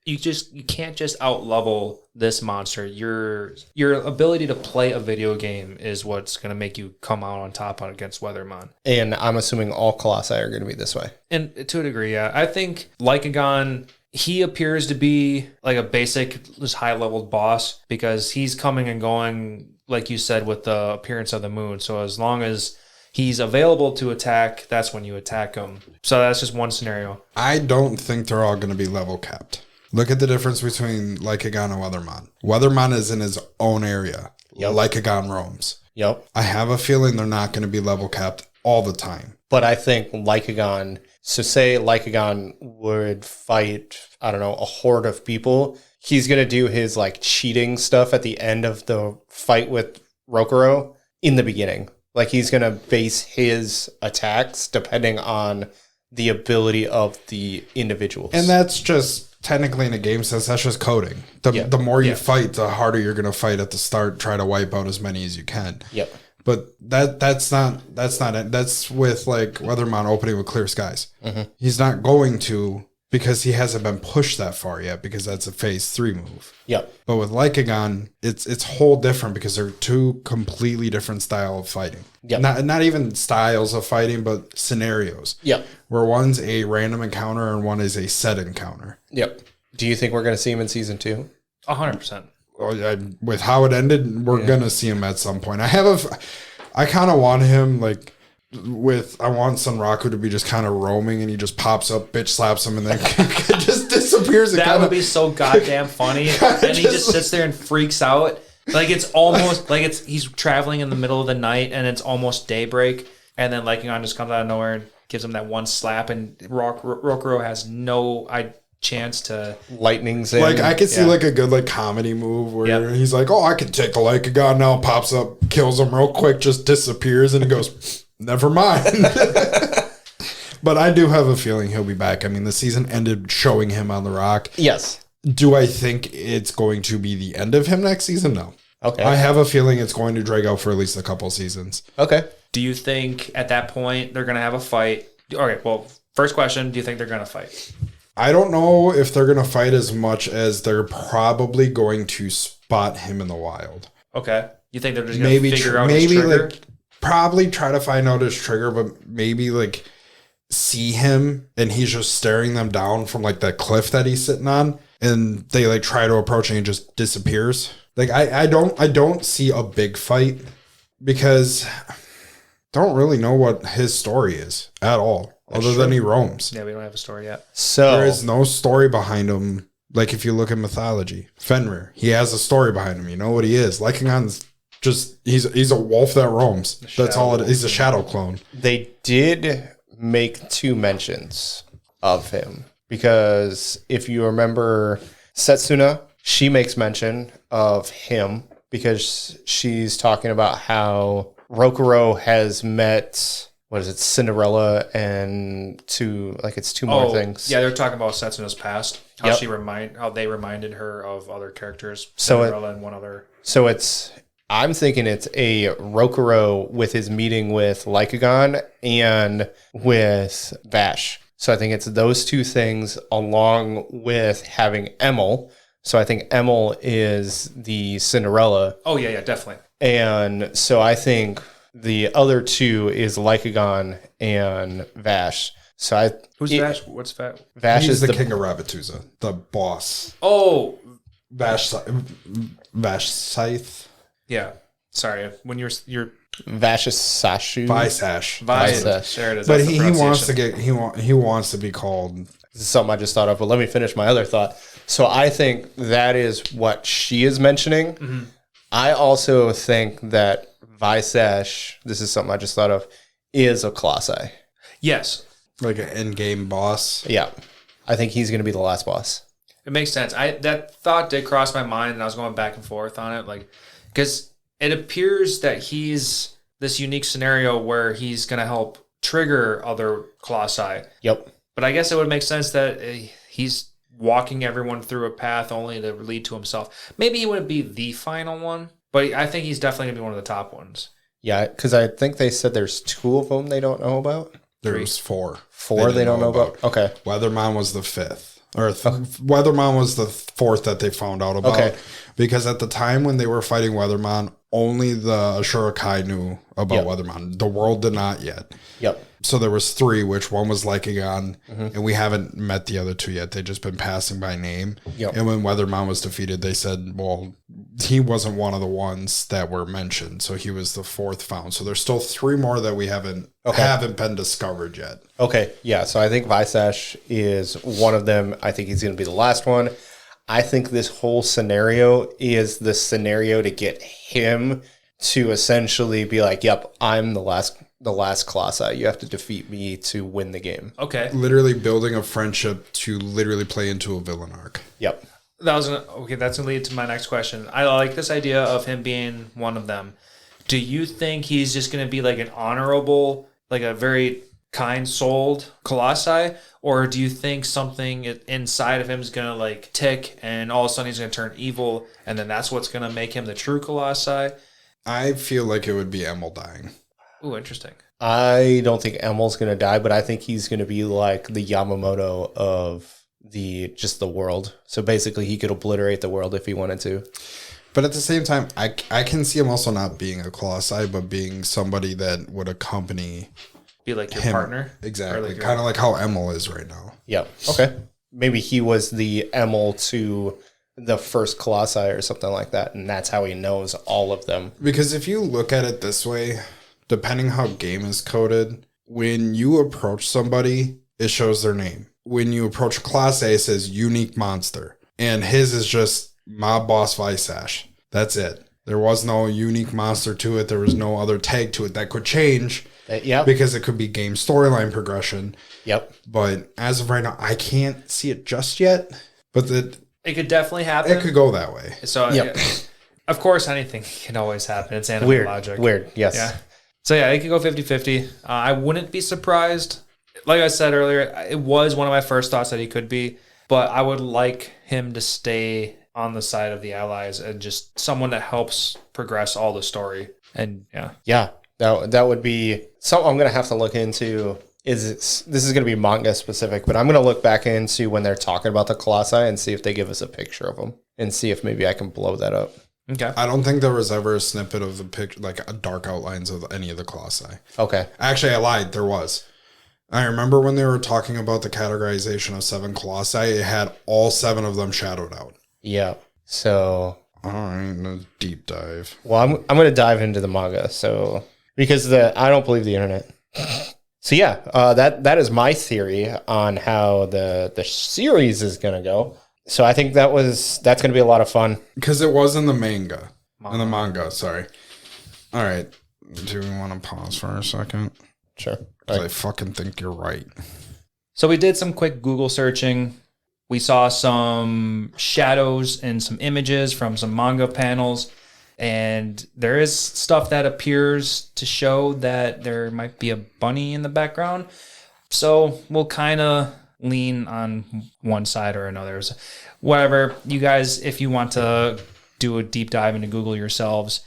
you can't just out level this monster. Your ability to play a video game is what's going to make you come out on top against Weathermon. And I'm assuming all Colossi are going to be this way. And to a degree, yeah. I think Lycagon, he appears to be like a basic, just high-leveled boss because he's coming and going, like you said, with the appearance of the moon. So as long as he's available to attack, that's when you attack him. So that's just one scenario. I don't think they're all going to be level capped. Look at the difference between Lycagon and Weathermon. Weathermon is in his own area. Yep. Lycagon roams. Yep. I have a feeling they're not going to be level capped all the time. But I think Lycagon, so say Lycagon would fight, I don't know, a horde of people. He's going to do his like cheating stuff at the end of the fight with Rokuro in the beginning. Like he's going to base his attacks depending on the ability of the individuals. And that's just technically in a game sense, that's just coding. The more you fight, the harder you're going to fight at the start. Try to wipe out as many as you can. Yep. But that's not it. That's with like Weathermon opening with clear skies. Mm-hmm. He's not going to because he hasn't been pushed that far yet because that's a phase 3 move. Yep. But with Lycagon, it's whole different because they're two completely different style of fighting. Yep. Not even styles of fighting, but scenarios. Yep. Where one's a random encounter and one is a set encounter. Yep. Do you think we're going to see him in season 2? 100%. With how it ended, we're going to see him at some point. I kind of want him like I want Sunraku to be just kind of roaming and he just pops up, bitch slaps him, and then just disappears. That would be so goddamn funny. And he just sits there and freaks out. Like it's almost like he's traveling in the middle of the night and it's almost daybreak. And then Lycagon just comes out of nowhere and gives him that one slap, and Rokuro has no chance to lightning's in. Like I could see like a good like comedy move where he's like, oh, I can take a Lycagon now, pops up, kills him real quick, just disappears, and he goes, never mind. But I do have a feeling he'll be back. I mean, the season ended showing him on the rock. Yes. Do I think it's going to be the end of him next season? No. Okay. I have a feeling it's going to drag out for at least a couple seasons. Okay. Do you think at that point they're going to have a fight? Okay, well, first question, do you think they're going to fight? I don't know if they're going to fight as much as they're probably going to spot him in the wild. Okay. You think they're just going to figure out his trigger? Like, probably try to find out his trigger, but maybe like see him and he's just staring them down from like that cliff that he's sitting on, and they like try to approach and he just disappears. Like I don't see a big fight because I don't really know what his story is at all. Other than he roams. Yeah, we don't have a story yet. So there is no story behind him. Like if you look at mythology, Fenrir, he has a story behind him. You know what he is. Lycagon's just he's a wolf that roams. That's all it is. He's a shadow clone. They did make 2 mentions of him because if you remember Setsuna, she makes mention of him because she's talking about how Rokuro has met, what is it, Cinderella and two more things. Yeah, they're talking about Setsuna's past. How they reminded her of other characters. So Cinderella and one other. So I'm thinking it's a Rokuro with his meeting with Lycagon and with Vash. So I think it's those 2 things along with having Emil, So I think Emil is the Cinderella. Oh, yeah, definitely. And so I think the other two is Lycagon and Vash. So Who's Vash? What's Vash? Vash He's is the king of Rabbituza, the boss. Oh, Vash Scythe. yeah. Sorry, when you're Vashasashu. Visash. Visash. There it is. But That's the he wants to pronunciation. get he wants to be called. This is something I just thought of, but let me finish my other thought. So I think that is what she is mentioning. Mm-hmm. I also think that Visash, this is something I just thought of, is a Colossi. Yes, Like an end-game boss. Yeah. I think he's going to be the last boss. it makes sense. That thought did cross my mind, and I was going back and forth on it, like because it appears that he's this unique scenario where he's going to help trigger other Colossi. Yep. But I guess it would make sense that he's walking everyone through a path only to lead to himself. Maybe he wouldn't be the final one, but I think he's definitely going to be one of the top ones. Yeah, because I think they said there's 2 of them they don't know about. There's 4. 4 they don't know about? Okay. Weatherman was the 5th. Weatherman was the 4th that they found out about. Okay. Because at the time when they were fighting Weatherman, only the Ashura Kai knew about Weatherman. The world did not yet. Yep. So there was 3, which one was Lycagon, and we haven't met the other 2 yet. They've just been passing by name. Yep. And when Weatherman was defeated, they said, well, he wasn't one of the ones that were mentioned, so he was the 4th found. So there's still 3 more that we haven't been discovered yet. Okay. Yeah, so I think Visash is one of them. I think he's going to be the last one. I think this whole scenario is the scenario to get him to essentially be like, yep, I'm the last Colossi. You have to defeat me to win the game. Okay. Literally building a friendship to literally play into a villain arc. Yep. That's gonna lead to my next question. I like this idea of him being one of them. Do you think he's just gonna be like an honorable, like a very kind-souled Colossi, or do you think something inside of him is gonna like tick, and all of a sudden he's gonna turn evil, and then that's what's gonna make him the true Colossi? I feel like it would be Emil dying. Ooh, interesting. I don't think Emil's going to die, but I think he's going to be like the Yamamoto of the world. So basically he could obliterate the world if he wanted to. But at the same time, I can see him also not being a Colossi, but being somebody that would accompany Be like your him. partner? Exactly. Kind of like how Emil is right now. Yep. Okay. Maybe he was the Emil to the first Colossi or something like that, and that's how he knows all of them. Because if you look at it this way, depending how game is coded, when you approach somebody, it shows their name. When you approach Class A, it says unique monster. And his is just Mob Boss Visash. That's it. There was no unique monster to it. There was no other tag to it that could change. Yep. Because it could be game storyline progression. Yep. But as of right now, I can't see it just yet. But It could definitely happen. it could go that way. So, Yep. of course, anything can always happen. It's anime Weird. logic. Weird. Yes. Yeah. So, yeah, it could go 50-50. I wouldn't be surprised. Like I said earlier, it was one of my first thoughts that he could be, but I would like him to stay on the side of the Allies and just someone that helps progress all the story. And, yeah. Yeah. That would be something I'm going to have to look into. This is going to be manga specific, but I'm going to look back into when they're talking about the Colossi and see if they give us a picture of them and see if maybe I can blow that up. Okay. I don't think there was ever a snippet of the picture, like a dark outlines of any of the Colossi. Okay. Actually, I lied. There was. I remember when they were talking about the categorization of 7 Colossi, it had all 7 of them shadowed out. Yeah. So. All right, no deep dive. Well, I'm going to dive into the manga. So because I don't believe the internet. So yeah, that is my theory on how the series is going to go. So I think that's going to be a lot of fun. Because it was in the manga. In the manga, sorry. All right. Do we want to pause for a second? Sure. Because I fucking think you're right. So we did some quick Google searching. We saw some shadows and some images from some manga panels. And there is stuff that appears to show that there might be a bunny in the background. So we'll kind of lean on one side or another. Whatever. You guys, if you want to do a deep dive into Google yourselves,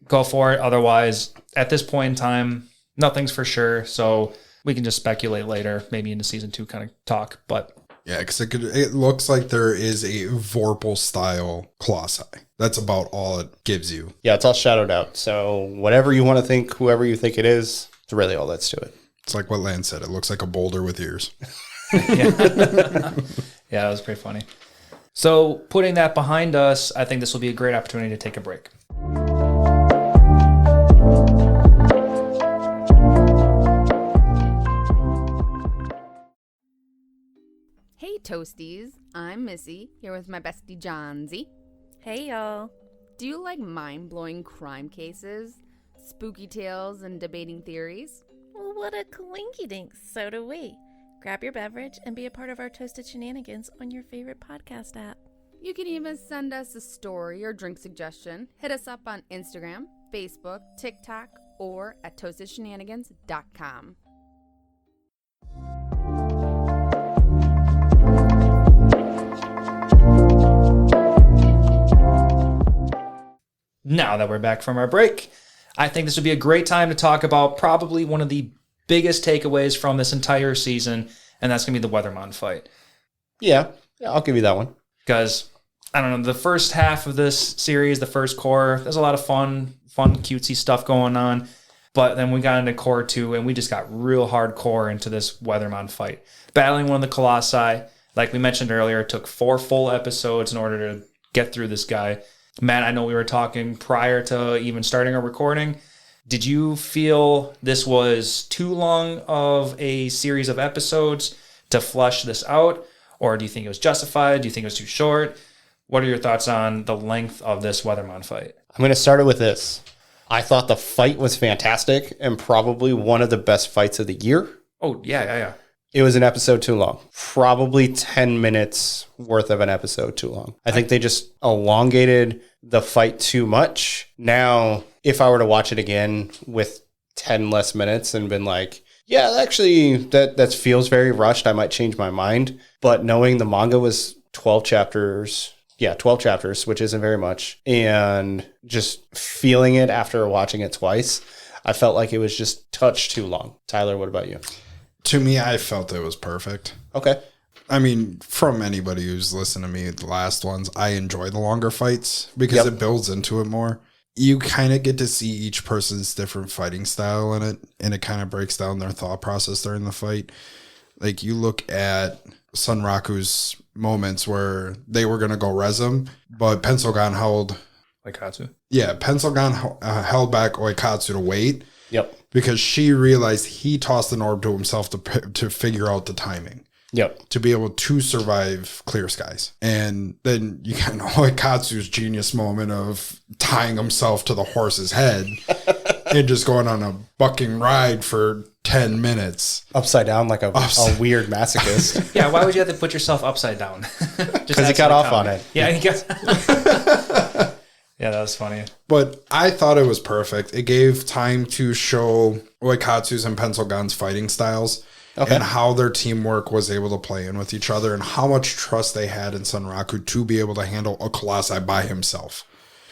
go for it. Otherwise, at this point in time, nothing's for sure. So we can just speculate later, maybe into season 2 kind of talk. But Yeah, because it looks like there is a Vorpal style Colossi. That's about all it gives you. Yeah, it's all shadowed out. So whatever you want to think, whoever you think it is, it's really all that's to it. It's like what Lantz said. It looks like a boulder with ears. Yeah, that was pretty funny. So putting that behind us, I think this will be a great opportunity to take a break. Hey Toasties, I'm Missy, here with my bestie Johnsy. Hey y'all. Do you like mind-blowing crime cases, spooky tales, and debating theories? Well, what a coinkydink, so do we. Grab your beverage and be a part of our Toasted Shenanigans on your favorite podcast app. You can even send us a story or drink suggestion. Hit us up on Instagram, Facebook, TikTok, or at toastedshenanigans.com. Now that we're back from our break, I think this would be a great time to talk about probably one of the biggest takeaways from this entire season, and that's going to be the Weathermon fight. Yeah, I'll give you that one. Because, I don't know, the first half of this series, the first core, there's a lot of fun, cutesy stuff going on. But then we got into core 2, and we just got real hardcore into this Weathermon fight. Battling one of the Colossi, like we mentioned earlier, it took 4 full episodes in order to get through this guy. Matt, I know we were talking prior to even starting our recording. Did you feel this was too long of a series of episodes to flush this out? Or do you think it was justified? Do you think it was too short? What are your thoughts on the length of this Weathermon fight? I'm going to start it with this. I thought the fight was fantastic and probably one of the best fights of the year. Oh, yeah. It was an episode too long. Probably 10 minutes worth of an episode too long. I think they just elongated the fight too much. Now, if I were to watch it again with 10 less minutes and been like, yeah, actually, that feels very rushed, I might change my mind. But knowing the manga was 12 chapters, which isn't very much, and just feeling it after watching it twice, I felt like it was just touch too long. Tyler, what about you? To me, I felt it was perfect. Okay. I mean, from anybody who's listened to me, the last ones, I enjoy the longer fights because it builds into it more. You kind of get to see each person's different fighting style in it, and it kind of breaks down their thought process during the fight. Like, you look at Sunraku's moments where they were going to go res him, but Pencilgon held... Oikatsu? Yeah, Pencilgon held back Oikatsu to wait. Yep. Because she realized he tossed an orb to himself to figure out the timing. Yep. To be able to survive clear skies. And then you got Oikatsu's genius moment of tying himself to the horse's head and just going on a bucking ride for 10 minutes. Upside down like a weird masochist. Yeah, why would you have to put yourself upside down? Because he got off on it. Yeah, he got... Yeah, that was funny. But I thought it was perfect. It gave time to show Oikatsu's and Pencilgon's fighting styles and how their teamwork was able to play in with each other and how much trust they had in Sunraku to be able to handle a Colossi by himself.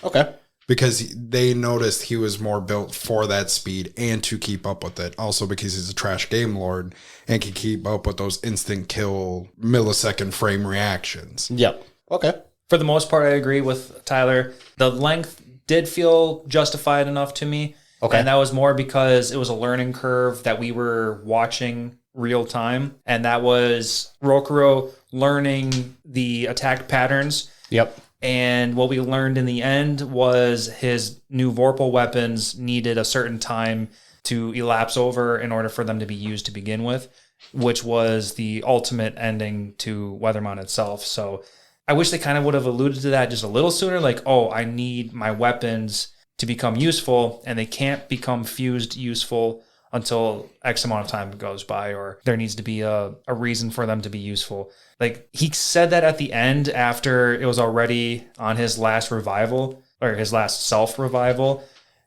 Okay. Because they noticed he was more built for that speed and to keep up with it. Also because he's a trash game lord and can keep up with those instant kill millisecond frame reactions. Yep. Okay. For the most part, I agree with Tyler. The length did feel justified enough to me. Okay. And that was more because it was a learning curve that we were watching real time. And that was Rokuro learning the attack patterns. Yep. And what we learned in the end was his new Vorpal weapons needed a certain time to elapse over in order for them to be used to begin with, which was the ultimate ending to Weathermon itself. So I wish they kind of would have alluded to that just a little sooner. Like, oh, I need my weapons to become useful, and they can't become fused useful until X amount of time goes by, or there needs to be a reason for them to be useful. Like, he said that at the end after it was already on his last revival, or his last self-revival,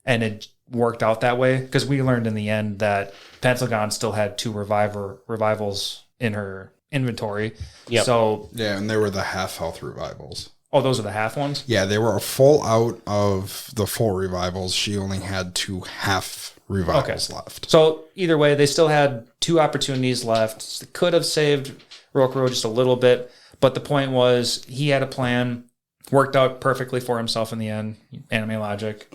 and it worked out that way. Because we learned in the end that Pencilgon still had 2 revivals in her inventory. Yep. So yeah, and they were the half health revivals. Oh, those are the half ones? Yeah, they were a full out of the full revivals. She only had 2 half revivals left. So either way, they still had 2 opportunities left. Could have saved Rokuro just a little bit. But the point was he had a plan, worked out perfectly for himself in the end, anime logic.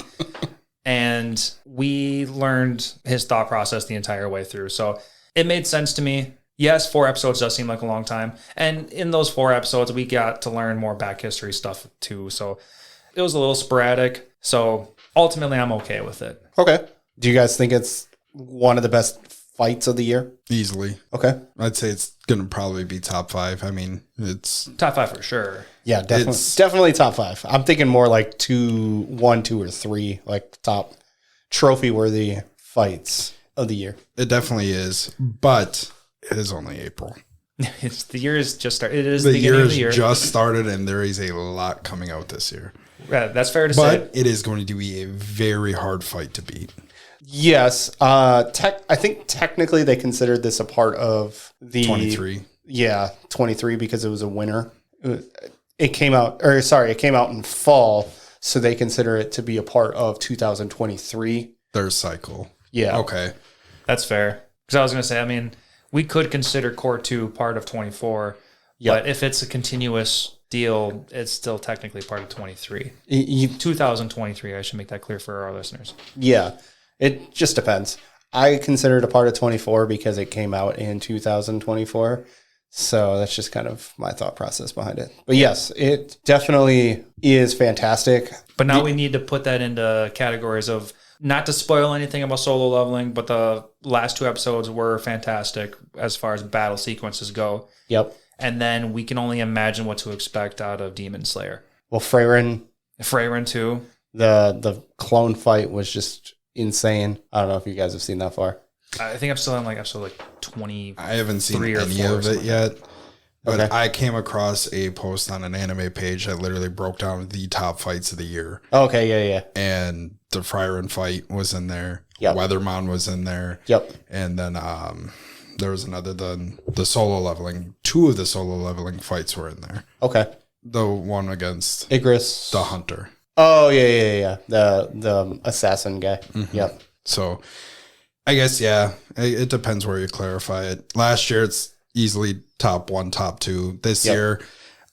And we learned his thought process the entire way through. So it made sense to me. Yes, 4 episodes does seem like a long time. And in those 4 episodes, we got to learn more back history stuff too. So it was a little sporadic. So ultimately, I'm okay with it. Okay. Do you guys think it's one of the best fights of the year? Easily. Okay. I'd say it's going to probably be top 5. I mean, it's... Top 5 for sure. Yeah, definitely top 5. I'm thinking more like 1, 2, or 3, like top trophy-worthy fights of the year. It definitely is, but it is only April. The year is just started. It is the the beginning year of the year. just started, and there is a lot coming out this year. Yeah, that's fair to say. But it is going to be a very hard fight to beat. Yes. I think technically they considered this a part of the 23. Yeah, 23 because it was a winter. It came out in fall, so they consider it to be a part of 2023. Their cycle. Yeah. Okay. That's fair. Because I was going to say, I mean, we could consider Core 2 part of 24, Yep. but if it's a continuous deal, it's still technically part of 23. 2023, I should make that clear for our listeners. Yeah, it just depends. I consider it a part of 24 because it came out in 2024. So that's just kind of my thought process behind it. But yes, it definitely is fantastic. But now we need to put that into categories of, not to spoil anything about Solo Leveling, but the last 2 episodes were fantastic as far as battle sequences go. Yep. And then we can only imagine what to expect out of Demon Slayer. Well, Freyrin too. The clone fight was just insane. I don't know if you guys have seen that far. I think I'm still on episode 20. I haven't seen any of it yet. But okay. I came across a post on an anime page that literally broke down the top fights of the year. Okay, yeah. And the Freyrin fight was in there. Yep. Weathermon was in there. Yep. And then there was another, the solo leveling. 2 of the solo leveling fights were in there. Okay. The one against Igris. The hunter. Oh, yeah. The assassin guy. Mm-hmm. Yep. So I guess, yeah, it depends where you clarify it. Last year, it's easily top 1, top 2. This year,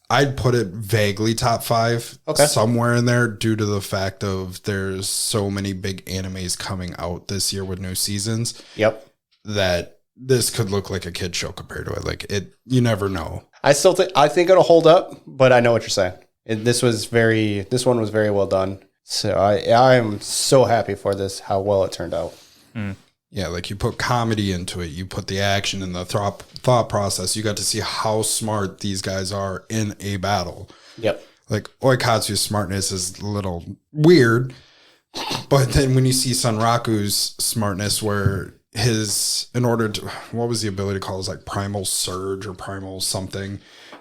I'd put it vaguely top 5, somewhere in there, due to the fact of there's so many big animes coming out this year with new seasons. Yep. That this could look like a kid show compared to it. Like you never know. I think it'll hold up, but I know what you're saying. This one was very well done. So I am so happy for this, how well it turned out. Mm. Yeah, like you put comedy into it. You put the action and the thought process. You got to see how smart these guys are in a battle. Yep. Like Oikatsu's smartness is a little weird, but then when you see Sanraku's smartness, where what was the ability called? It was like Primal Surge or Primal something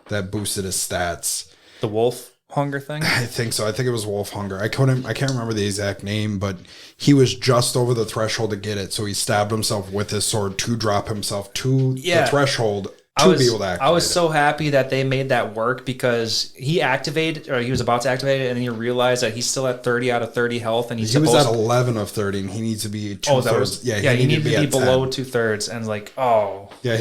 that boosted his stats. The wolf hunger thing? I think so. I think it was wolf hunger. I can't remember the exact name, but he was just over the threshold to get it. So he stabbed himself with his sword to drop himself to the threshold to be able to activate I was so happy that they made that work, because he was about to activate it, and then you realize that he's still at 30 out of 30 health, and he was at 11 of 30, and he needs to be 2/3. He needed to be below 2/3, and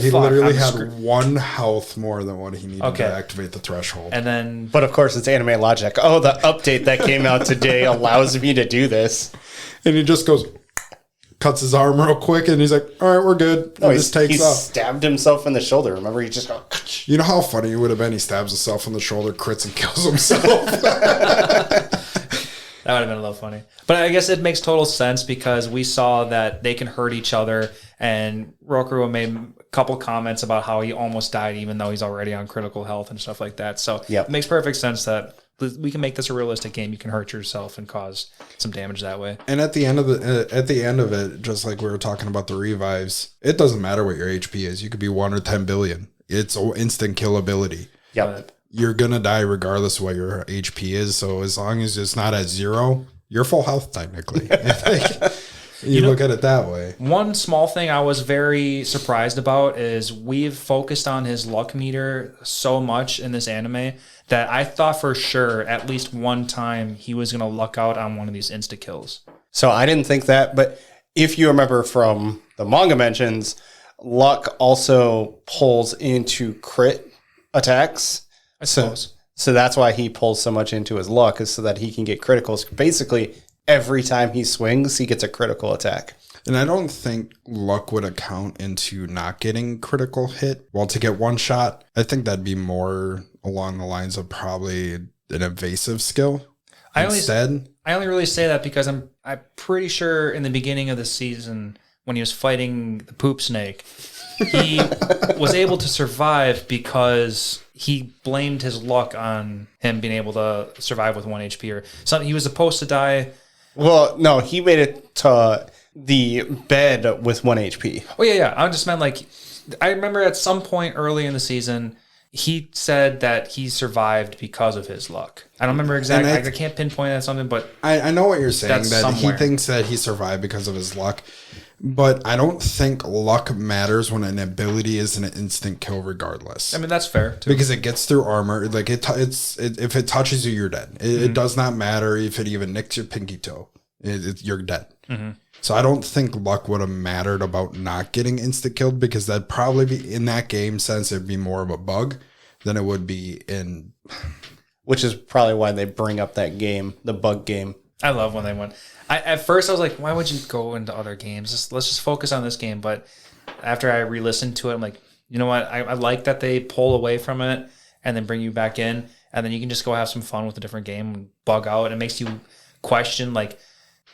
he literally had 1 health more than what he needed to activate the threshold. And then, but of course, it's anime logic. Oh, the update that came out today allows me to do this, and he just goes. Cuts his arm real quick, and he's like, all right, we're good. No, he stabbed himself in the shoulder. Remember, he just got... You know how funny it would have been? He stabs himself in the shoulder, crits, and kills himself. That would have been a little funny. But I guess it makes total sense, because we saw that they can hurt each other, and Rokuro made a couple comments about how he almost died even though he's already on critical health and stuff like that. So It makes perfect sense that we can make this a realistic game. You can hurt yourself and cause some damage that way. And at the end of it, just like we were talking about the revives, it doesn't matter what your HP is. You could be 1 or 10 billion. It's instant kill ability. Yep. You're gonna die regardless of what your HP is. So as long as it's not at 0, you're full health technically. You look at it that way. One small thing I was very surprised about is we've focused on his luck meter so much in this anime that I thought for sure at least one time he was going to luck out on one of these insta-kills. So I didn't think that, but if you remember from the manga mentions, luck also pulls into crit attacks. I suppose. So that's why he pulls so much into his luck, is so that he can get criticals. Basically, every time he swings, he gets a critical attack. And I don't think luck would account into not getting critical hit. Well, to get one shot, I think that'd be more along the lines of probably an evasive skill. I only really say that because I'm pretty sure in the beginning of the season when he was fighting the poop snake, he was able to survive because he blamed his luck on him being able to survive with 1 HP or something. He was supposed to die. Well, no, he made it to the bed with 1 HP. Oh, yeah. I just meant like, I remember at some point early in the season, he said that he survived because of his luck. I don't remember exactly. I can't pinpoint that something, but I know what you're saying. That somewhere. He thinks that he survived because of his luck. But I don't think luck matters when an ability is an instant kill regardless. I mean, that's fair, too. Because it gets through armor. Like if it touches you, you're dead. It does not matter if it even nicks your pinky toe. You're dead. Mm-hmm. So I don't think luck would have mattered about not getting instant killed, because that'd probably be, in that game sense, it'd be more of a bug than it would be in... Which is probably why they bring up that game, the bug game. I love when they went... At first, I was like, why would you go into other games? Let's just focus on this game. But after I re-listened to it, I'm like, you know what? I like that they pull away from it and then bring you back in. And then you can just go have some fun with a different game and bug out. It makes you question, like,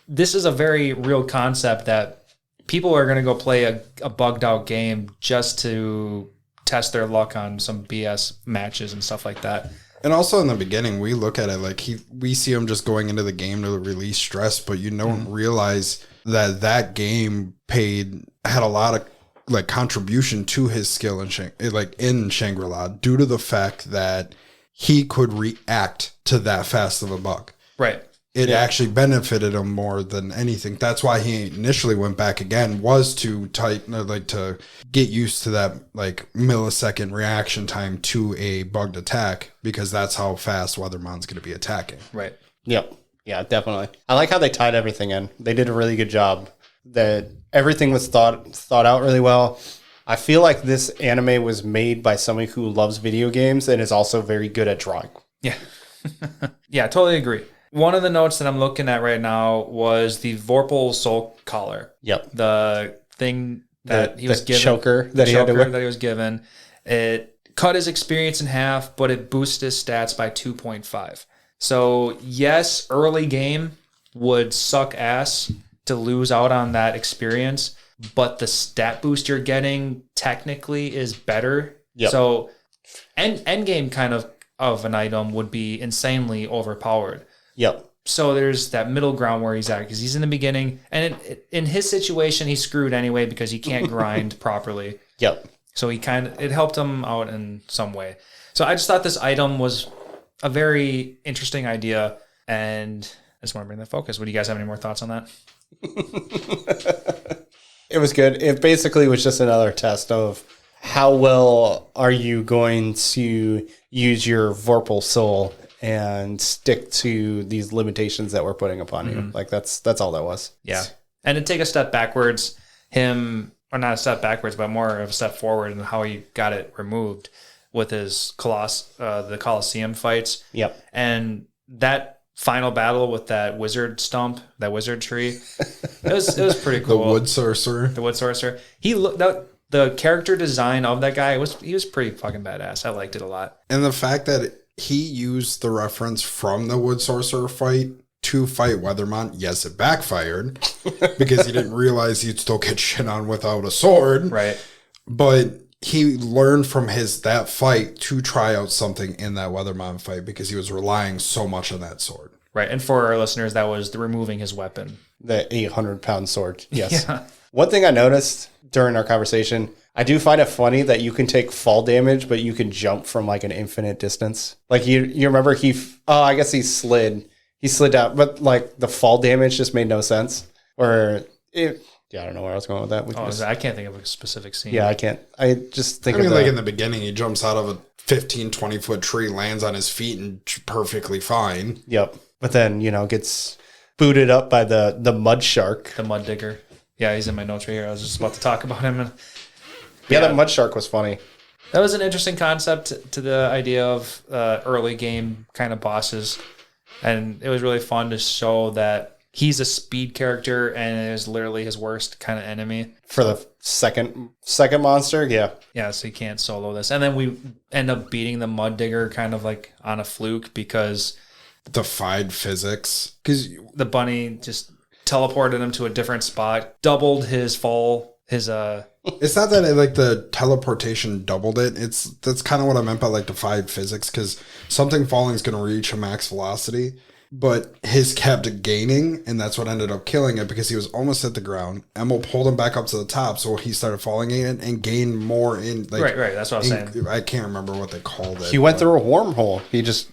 this is a very real concept that people are going to go play a bugged out game just to test their luck on some BS matches and stuff like that. And also in the beginning, we look at it like we see him just going into the game to release stress, but you don't realize that game had a lot of like contribution to his skill in Shangri-La due to the fact that he could react to that fast of a bug. Right. It actually benefited him more than anything. That's why he initially went back again, was to to get used to that like millisecond reaction time to a bugged attack, because that's how fast Weatherman's going to be attacking. Right. Yep. Yeah, definitely. I like how they tied everything in. They did a really good job. That everything was thought out really well. I feel like this anime was made by somebody who loves video games and is also very good at drawing. Yeah. Yeah, I totally agree. One of the notes that I'm looking at right now was the Vorpal Soul Collar. Yep. The thing that he was given. Choker that he had to wear. That he was given. It cut his experience in half, but it boosted his stats by 2.5. So, yes, early game would suck ass to lose out on that experience, but the stat boost you're getting technically is better. Yep. So, end game kind of an item would be insanely overpowered. Yep. So there's that middle ground where he's at, because he's in the beginning, and in his situation, he's screwed anyway because he can't grind properly. Yep. So it helped him out in some way. So I just thought this item was a very interesting idea, and I just want to bring that focus. Would you guys have any more thoughts on that? It was good. It basically was just another test of how well are you going to use your Vorpal Soul and stick to these limitations that we're putting upon you. Like that's all that was. Yeah. And to take a step backwards, or not a step backwards, but more of a step forward in how he got it removed with his the Colosseum fights. Yep. And that final battle with that wizard stump, that wizard tree, it was pretty cool. The wood sorcerer. The character design of that guy he was pretty fucking badass. I liked it a lot. And the fact that he used the reference from the wood sorcerer fight to fight Weatherman. Yes, it backfired because he didn't realize he'd still get shit on without a sword. Right. But he learned from that fight to try out something in that Weatherman fight because he was relying so much on that sword. Right. And for our listeners, that was removing his weapon. The 800-pound sword. Yes. Yeah. One thing I noticed during our conversation, I do find it funny that you can take fall damage, but you can jump from like an infinite distance. Like you remember I guess he slid down, but like the fall damage just made no sense. I don't know where I was going with that. I can't think of a specific scene. Yeah, I can't. I just think like in the beginning, he jumps out of a 15, 20-foot tree, lands on his feet and perfectly fine. Yep. But then, gets booted up by the mud shark. The mud digger. Yeah, he's in my notes right here. I was just about to talk about him. Yeah, that mud shark was funny. That was an interesting concept to the idea of early game kind of bosses. And it was really fun to show that he's a speed character and it is literally his worst kind of enemy. For the second monster, yeah. Yeah, so he can't solo this. And then we end up beating the Mud Digger kind of like on a fluke because... Defied physics. Because the bunny just teleported him to a different spot, doubled his fall, his... It's not that like the teleportation doubled it. That's kind of what I meant by like defied physics, because something falling is going to reach a max velocity, but his kept gaining, and that's what ended up killing it because he was almost at the ground. Emil pulled him back up to the top, so he started falling in and gained more in. Like, right. That's what I was saying. I can't remember what they called it. He went through a wormhole. He just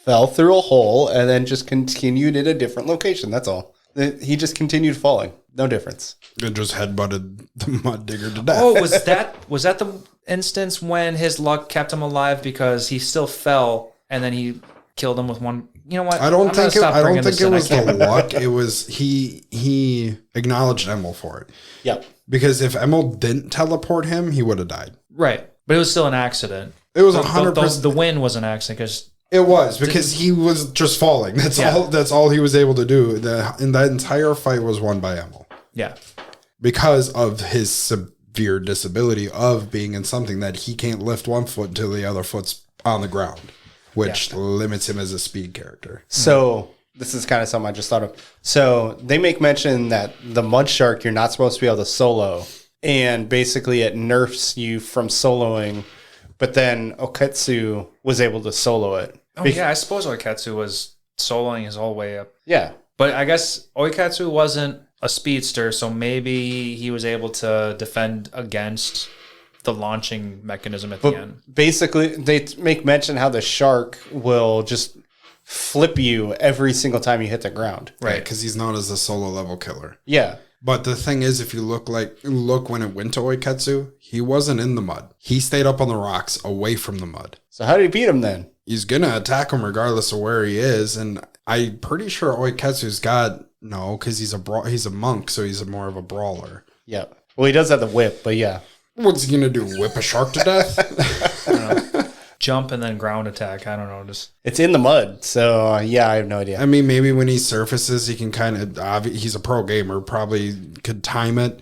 fell through a hole and then just continued at a different location. That's all. He just continued falling. No difference. It just headbutted the Mud Digger to death. Oh, was that the instance when his luck kept him alive because he still fell and then he killed him with one? You know what? I don't think it was the luck. It was he acknowledged Emil for it. Yep. Because if Emil didn't teleport him, he would have died. Right, but it was still an accident. It was 100%. The win was an accident because. It was because he was just falling. That's all he was able to do. And that entire fight was won by Emil. Yeah. Because of his severe disability of being in something that he can't lift one foot until the other foot's on the ground, which limits him as a speed character. So this is kind of something I just thought of. So they make mention that the Mud Shark, you're not supposed to be able to solo. And basically it nerfs you from soloing. But then Oketsu was able to solo it. Oh, yeah, I suppose Oiketsu was soloing his whole way up. Yeah. But I guess Oiketsu wasn't a speedster, so maybe he was able to defend against the launching mechanism at the end. Basically, they make mention how the shark will just flip you every single time you hit the ground. Right, because he's known as the solo level killer. Yeah. But the thing is, if you look when it went to Oiketsu, he wasn't in the mud. He stayed up on the rocks away from the mud. So how did he beat him then? He's going to attack him regardless of where he is. And I'm pretty sure Oiketsu's got, no, because he's a monk, so he's more of a brawler. Yeah. Well, he does have the whip, but yeah. What's he going to do, whip a shark to death? I don't know. Jump and then ground attack. I don't know. It's in the mud, so yeah, I have no idea. I mean, maybe when he surfaces, he can kind of. He's a pro gamer, probably could time it,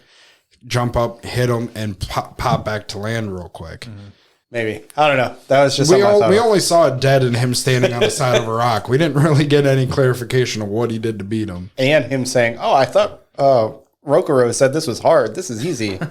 jump up, hit him, and pop back to land real quick. Mm-hmm. Maybe. I don't know. That was just we only saw it dead and him standing on the side of a rock. We didn't really get any clarification of what he did to beat him, and him saying, "Oh, I thought Rokuro said this was hard. This is easy."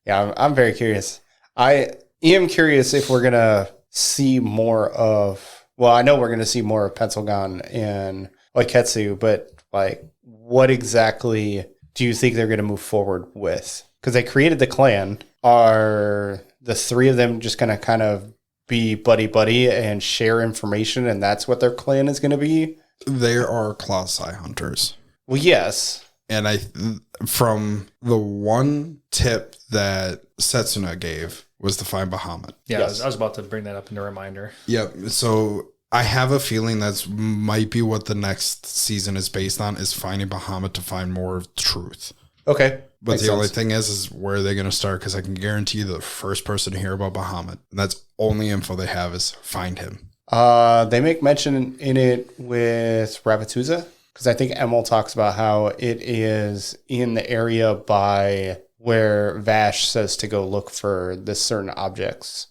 Yeah, I'm very curious. I am curious if we're gonna see more of, well, I know we're going to see more of Pencilgon and Oiketsu, but like, what exactly do you think they're going to move forward with? Because they created the clan. Are the three of them just going to kind of be buddy-buddy and share information, and that's what their clan is going to be? There are Colossi hunters. Well, yes. And from the one tip that Setsuna gave was to find Bahamut. Yeah, yes. I was about to bring that up in a reminder. Yep. So I have a feeling that's might be what the next season is based on, is finding Bahamut to find more truth. Okay. But Makes the sense. only thing is where are they going to start? Because I can guarantee you the first person to hear about Bahamut, and that's only info they have, is find him. They make mention in it with Rabbituza, because I think Emil talks about how it is in the area by where Vash says to go look for this certain objects.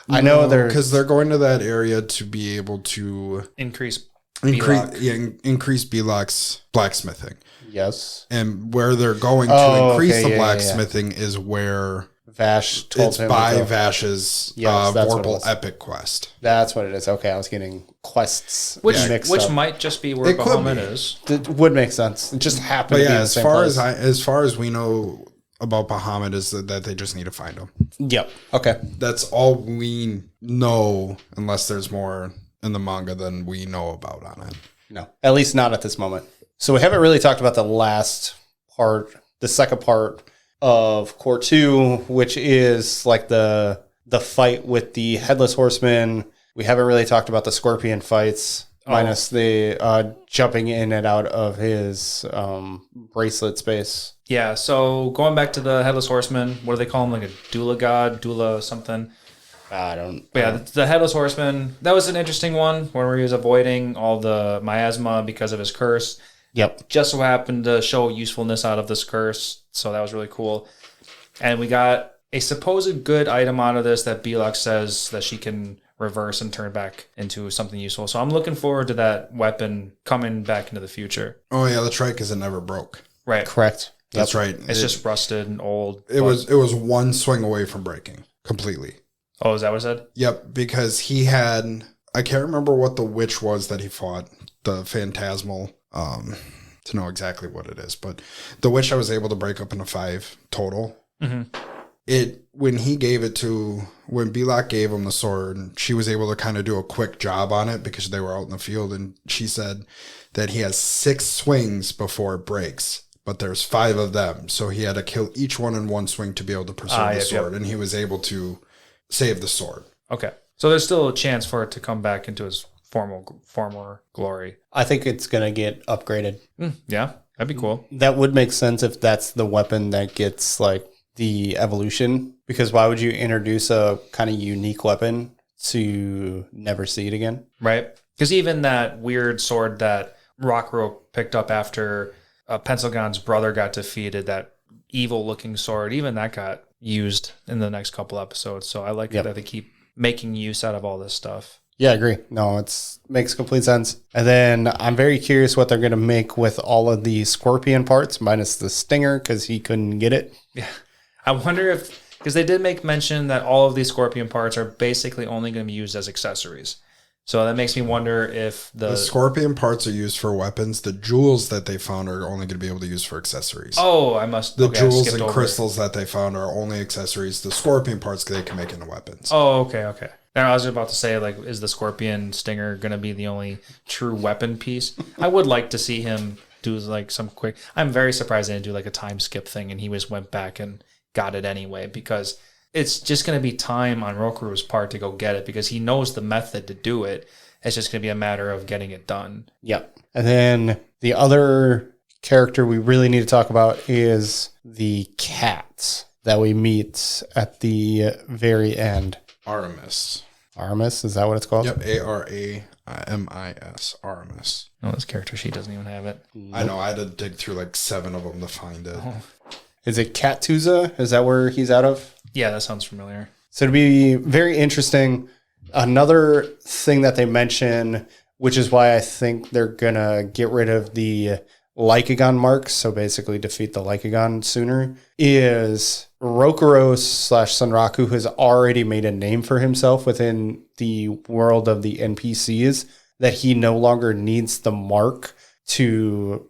I know they're because they're going to that area to be able to increase Belok's blacksmithing. Yes, and where they're going to increase the blacksmithing is where Vash told him by Vash's Vorpal Epic quest. That's what it is. Okay, I was getting quests which mixed up. Might just be where Bahamut is. It would make sense. It just happened to be in the same place. As far as we know about Bahamut is that they just need to find him. Yep. Okay. That's all we know, unless there's more in the manga than we know about on it. No, at least not at this moment. So we haven't really talked about the last part, the second part of Core 2, which is like the fight with the Headless Horseman. We haven't really talked about the Scorpion fights, minus the jumping in and out of his bracelet space. Yeah, so going back to the Headless Horseman, what do they call him? Like a doula god, doula something? I don't. But yeah, the Headless Horseman, that was an interesting one where he was avoiding all the miasma because of his curse. Yep. Just so happened to show usefulness out of this curse, so that was really cool. And we got a supposed good item out of this that Belux says that she can reverse and turn back into something useful. So I'm looking forward to that weapon coming back into the future. Oh yeah, that's right, because it never broke. Right. Correct. That's right. It's just rusted and old. It was one swing away from breaking completely. Oh, is that what it said? Yep, because he had, I can't remember what the witch was that he fought, the phantasmal, to know exactly what it is, but the witch I was able to break up into 5 total. Mm-hmm. When Belak gave him the sword, she was able to kind of do a quick job on it because they were out in the field, and she said that he has 6 swings before it breaks, but there's 5 of them, so he had to kill each one in one swing to be able to preserve the sword, and he was able to save the sword. Okay. So there's still a chance for it to come back into his former glory. I think it's going to get upgraded. Yeah, that'd be cool. That would make sense if that's the weapon that gets like the evolution, because why would you introduce a kind of unique weapon to never see it again? Right. Because even that weird sword that Rockro picked up after Penselgon's brother got defeated, that evil looking sword, even that got used in the next couple episodes. So I like that they keep making use out of all this stuff. Yeah, I agree. No, makes complete sense. And then I'm very curious what they're going to make with all of the scorpion parts, minus the stinger, because he couldn't get it. Yeah. I wonder if, because they did make mention that all of these scorpion parts are basically only going to be used as accessories. So that makes me wonder if the scorpion parts are used for weapons. The jewels that they found are only going to be able to use for accessories. Oh, I must. The jewels and crystals that they found are only accessories. The scorpion parts they can make into weapons. Oh, okay. And I was about to say, like, is the scorpion stinger going to be the only true weapon piece? I would like to see him do like some quick. I'm very surprised they didn't do like a time skip thing, and he just went back and got it anyway, because it's just going to be time on Rokuru's part to go get it, because he knows the method to do it. It's just going to be a matter of getting it done. Yep. And then the other character we really need to talk about is the cat that we meet at the very end. Aramis. Aramis, is that what it's called? Yep, Aramis. Aramis. No, this character sheet doesn't even have it. Nope. I know, I had to dig through like 7 of them to find it. Oh. Is it Cattuza? Is that where he's out of? Yeah, that sounds familiar. So it'd be very interesting. Another thing that they mention, which is why I think they're going to get rid of the Lycagon marks, so basically defeat the Lycagon sooner, is Rokuros / Sunraku has already made a name for himself within the world of the NPCs, that he no longer needs the mark to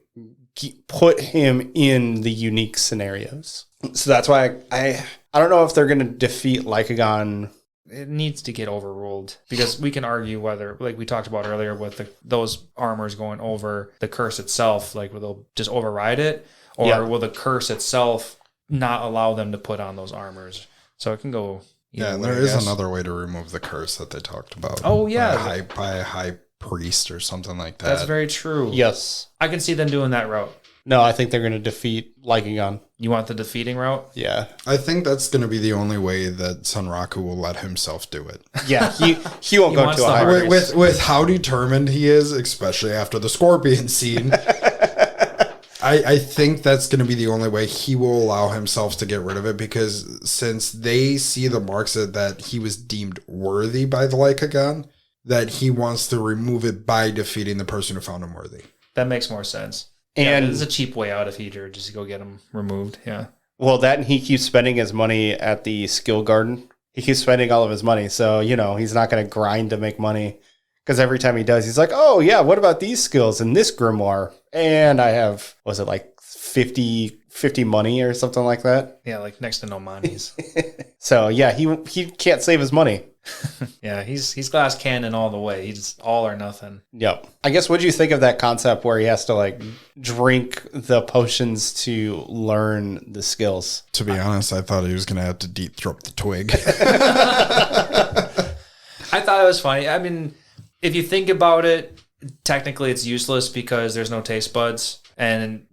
put him in the unique scenarios. So that's why I don't know if they're going to defeat Lycagon. It needs to get overruled, because we can argue whether, like we talked about earlier, with those armors going over the curse itself, like will they'll just override it, or will the curse itself not allow them to put on those armors? So it can go. Yeah, and there is another way to remove the curse that they talked about. Oh yeah, by a high priest or something like that. That's very true. Yes. I can see them doing that route. No, I think they're going to defeat Lycagon. You want the defeating route? Yeah. I think that's going to be the only way that Sunraku will let himself do it. Yeah, he won't go to a high risk. With how determined he is, especially after the scorpion scene, I think that's going to be the only way he will allow himself to get rid of it, because since they see the marks that he was deemed worthy by the Lycagon, that he wants to remove it by defeating the person who found him worthy. That makes more sense. And it's a cheap way out if he just go get him removed. Yeah. Well, that, and he keeps spending his money at the skill garden. He keeps spending all of his money. So, he's not going to grind to make money, because every time he does, he's like, oh, yeah, what about these skills and this grimoire? And I have, was it like 50 money or something like that? Yeah, like next to no monies. So, yeah, he can't save his money. Yeah, he's glass cannon all the way. He's all or nothing. Yep. I guess, what do you think of that concept where he has to like drink the potions to learn the skills? To be honest, I thought he was going to have to deep throat the twig. I thought it was funny. I mean, if you think about it, technically it's useless because there's no taste buds. And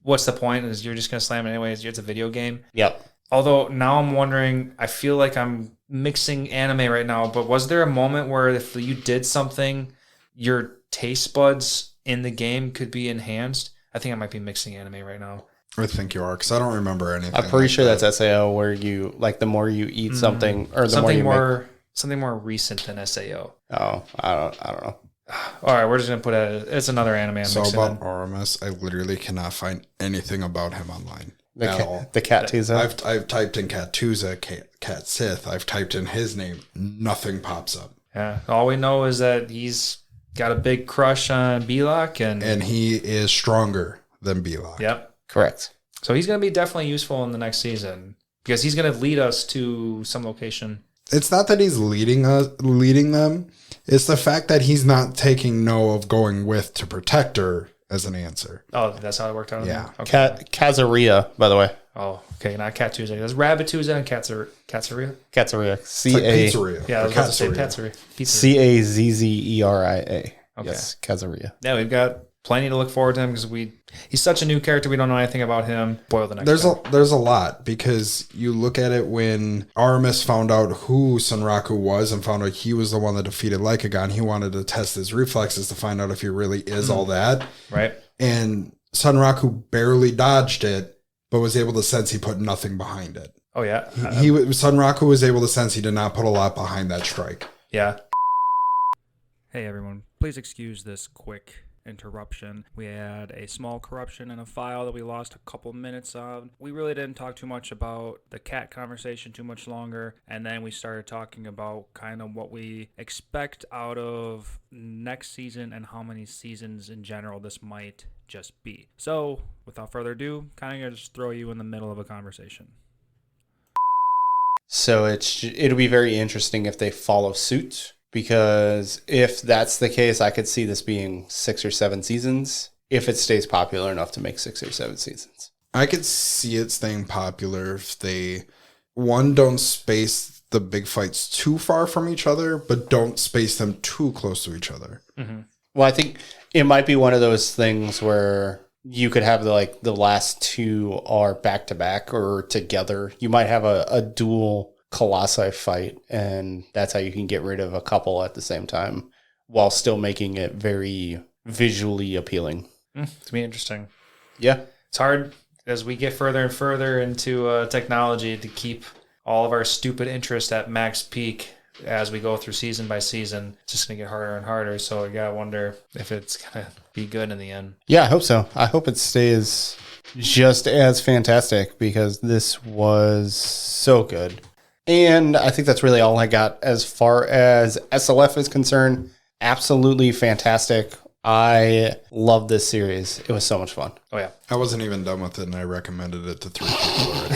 what's the point? Is you're just going to slam it anyways. It's a video game. Yep. Although now I'm wondering, I feel like I'm mixing anime right now, but was there a moment where if you did something, your taste buds in the game could be enhanced? I think I might be mixing anime right now. I think you are, because I don't remember anything. I'm pretty sure that's SAO, where you, like, the more you eat something, or the something more you something more recent than SAO. Oh, I don't know. All right, we're just going to put it's another anime. So about Aramis, I literally cannot find anything about him online. The Cattuza. I've typed in Cattuza, Cat Sith. I've typed in his name. Nothing pops up. Yeah. All we know is that he's got a big crush on Belok. And he is stronger than Belok. Yep. Correct. So he's going to be definitely useful in the next season because he's going to lead us to some location. It's not that he's leading them. It's the fact that he's not taking no of going with to protect her as an answer. Oh, that's how it worked out? Yeah. Okay. Kazuria, by the way. Oh, okay. Not Cat Tuesday. That's Rabbituza and Katsuria. Katsuria. Pizzeria. Yeah, I was about to say Katsuria. Cazzeria. Okay. Yes, Kazuria. Yeah, we've got plenty to look forward to him because he's such a new character. We don't know anything about him. Boil the next time. There's a lot, because you look at it when Aramis found out who Sunraku was and found out he was the one that defeated Lycagon. He wanted to test his reflexes to find out if he really is all that. Right. And Sunraku barely dodged it, but was able to sense he put nothing behind it. Oh, yeah. Sunraku was able to sense he did not put a lot behind that strike. Yeah. Hey, everyone. Please excuse this quick interruption. We had a small corruption in a file that we lost a couple minutes of. We really didn't talk too much about the cat conversation too much longer, and then we started talking about kind of what we expect out of next season and how many seasons in general this might just be. So without further ado, kind of gonna just throw you in the middle of a conversation. So it'll be very interesting if they follow suit. Because if that's the case, I could see this being 6 or 7 seasons if it stays popular enough to make 6 or 7 seasons. I could see it staying popular if they, one, don't space the big fights too far from each other, but don't space them too close to each other. Mm-hmm. Well, I think it might be one of those things where you could have the last 2 are back to back or together. You might have a dual Colossi fight, and that's how you can get rid of a couple at the same time while still making it very visually appealing. It's be interesting. Yeah. It's hard as we get further and further into technology to keep all of our stupid interest at max peak as we go through season by season. It's just going to get harder and harder. So I got to wonder if it's going to be good in the end. Yeah, I hope so. I hope it stays just as fantastic because this was so good. And I think that's really all I got as far as SLF is concerned. Absolutely fantastic. I love this series. It was so much fun. Oh, yeah. I wasn't even done with it, and I recommended it to 3 people already.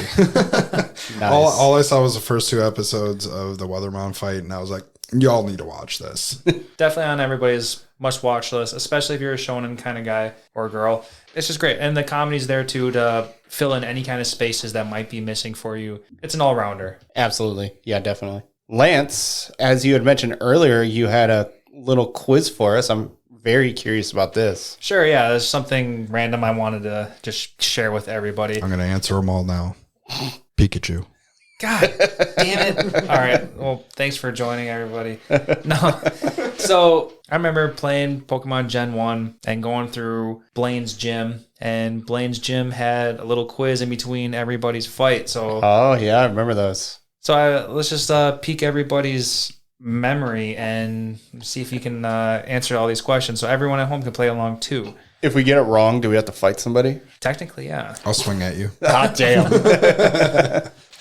Nice. All I saw was the first 2 episodes of the Weathermount fight, and I was like, y'all need to watch this. Definitely on everybody's must-watch list, especially if you're a shonen kind of guy or girl. It's just great. And the comedy's there, too, to fill in any kind of spaces that might be missing for you. It's an all-rounder. Absolutely. Yeah, definitely. Lance, as you had mentioned earlier, you had a little quiz for us. I'm very curious about this. Sure, yeah. There's something random I wanted to just share with everybody. I'm going to answer them all now. Pikachu. God damn it. All right. Well, thanks for joining, everybody. No. So I remember playing Pokemon Gen 1 and going through Blaine's gym. And Blaine's gym had a little quiz in between everybody's fight. So Oh, yeah, I remember those. So let's just pique everybody's memory and see if you can answer all these questions. So everyone at home can play along, too. If we get it wrong, do we have to fight somebody? Technically, yeah. I'll swing at you. Ah, damn.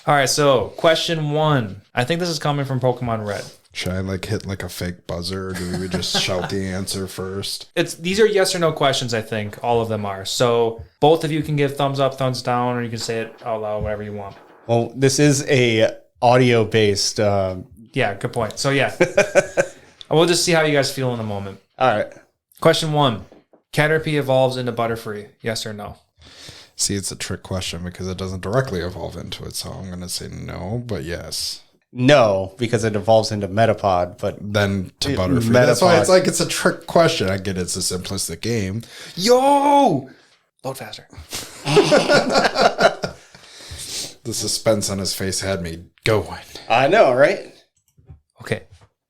All right, so question 1. I think this is coming from Pokemon Red. Should I hit a fake buzzer, or do we just shout the answer first? These are yes or no questions, I think. All of them are. So both of you can give thumbs up, thumbs down, or you can say it out loud, whatever you want. Well, this is a audio-based... Yeah, good point. So, yeah. We'll just see how you guys feel in a moment. All right. Question 1. Caterpie evolves into Butterfree. Yes or no? See, it's a trick question because it doesn't directly evolve into it, so I'm going to say no, but yes. No, because it evolves into Metapod, but... Then to Butterfree. That's why it's a trick question. I get it's a simplistic game. Yo! Load faster. The suspense on his face had me going. I know, right? Okay.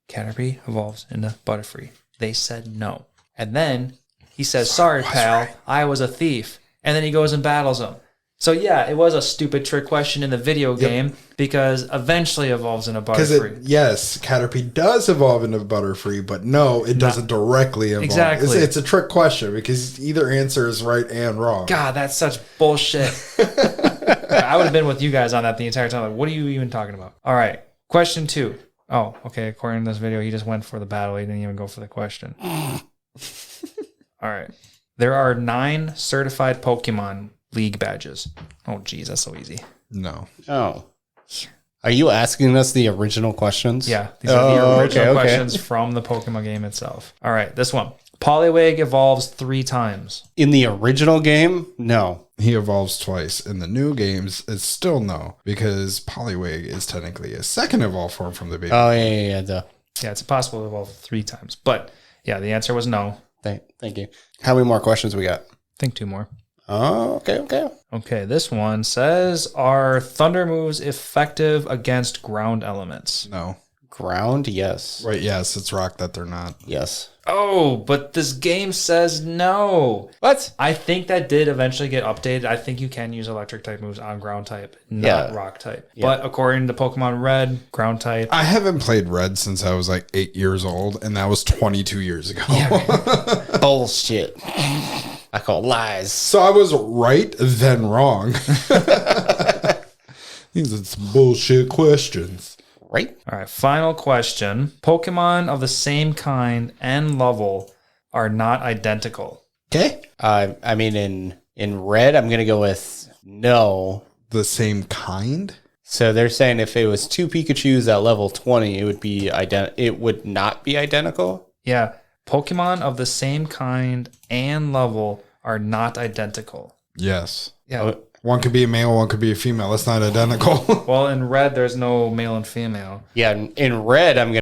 Caterpie evolves into Butterfree. They said no. And then he says, sorry, pal, I was a thief. And then he goes and battles him. So yeah, it was a stupid trick question in the video game because eventually evolves into Butterfree. Yes, Caterpie does evolve into Butterfree, but no, it doesn't directly evolve. Exactly. It's a trick question because either answer is right and wrong. God, that's such bullshit. I would have been with you guys on that the entire time. Like, what are you even talking about? All right, question 2. Oh, okay, according to this video, he just went for the battle. He didn't even go for the question. All right. There are 9 certified Pokemon League badges. Oh, geez, that's so easy. No. Oh. Are you asking us the original questions? Yeah, these are the original questions from the Pokemon game itself. All right, this one. Poliwag evolves 3 times. In the original game, no. He evolves twice. In the new games, it's still no, because Poliwag is technically a second evolved form from the baby. Oh, yeah. Duh. Yeah, it's possible to evolve 3 times. But yeah, the answer was no. Thank you. How many more questions we got? I think 2 more. Oh, okay. Okay, this one says, are thunder moves effective against ground elements? No. Ground, yes. Right, yes, it's rock that they're not. Yes. Oh, but this game says no. What? I think that did eventually get updated. I think you can use electric type moves on ground type, not rock type. Yeah. But according to Pokemon Red, ground type. I haven't played Red since I was like 8 years old, and that was 22 years ago. Bullshit. I call lies. So I was right, then wrong. These are some bullshit questions. Right? All right, final question. Pokemon of the same kind and level are not identical. Okay. I mean, in red, I'm going to go with no. The same kind? So they're saying if it was 2 Pikachus at level 20, it would be it would not be identical. Yeah, Pokemon of the same kind and level are not identical. Yes. Yeah. One could be a male, one could be a female. That's not identical. Well, in red, there's no male and female. Yeah, in red, I'm going to.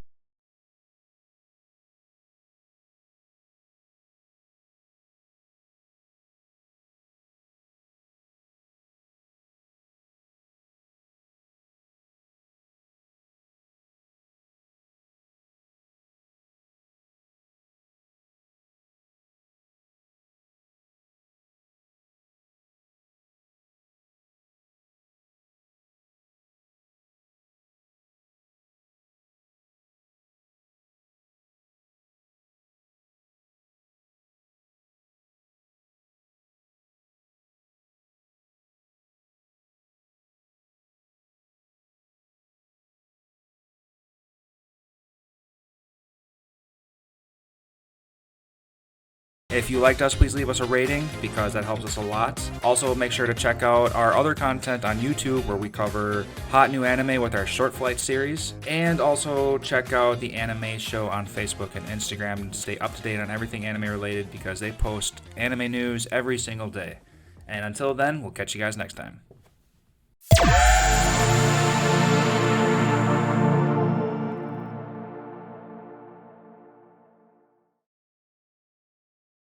If you liked us, please leave us a rating because that helps us a lot. Also, make sure to check out our other content on YouTube where we cover hot new anime with our Short Flight series. And also check out the Animazeshow on Facebook and Instagram to stay up to date on everything anime related because they post anime news every single day. And until then, we'll catch you guys next time.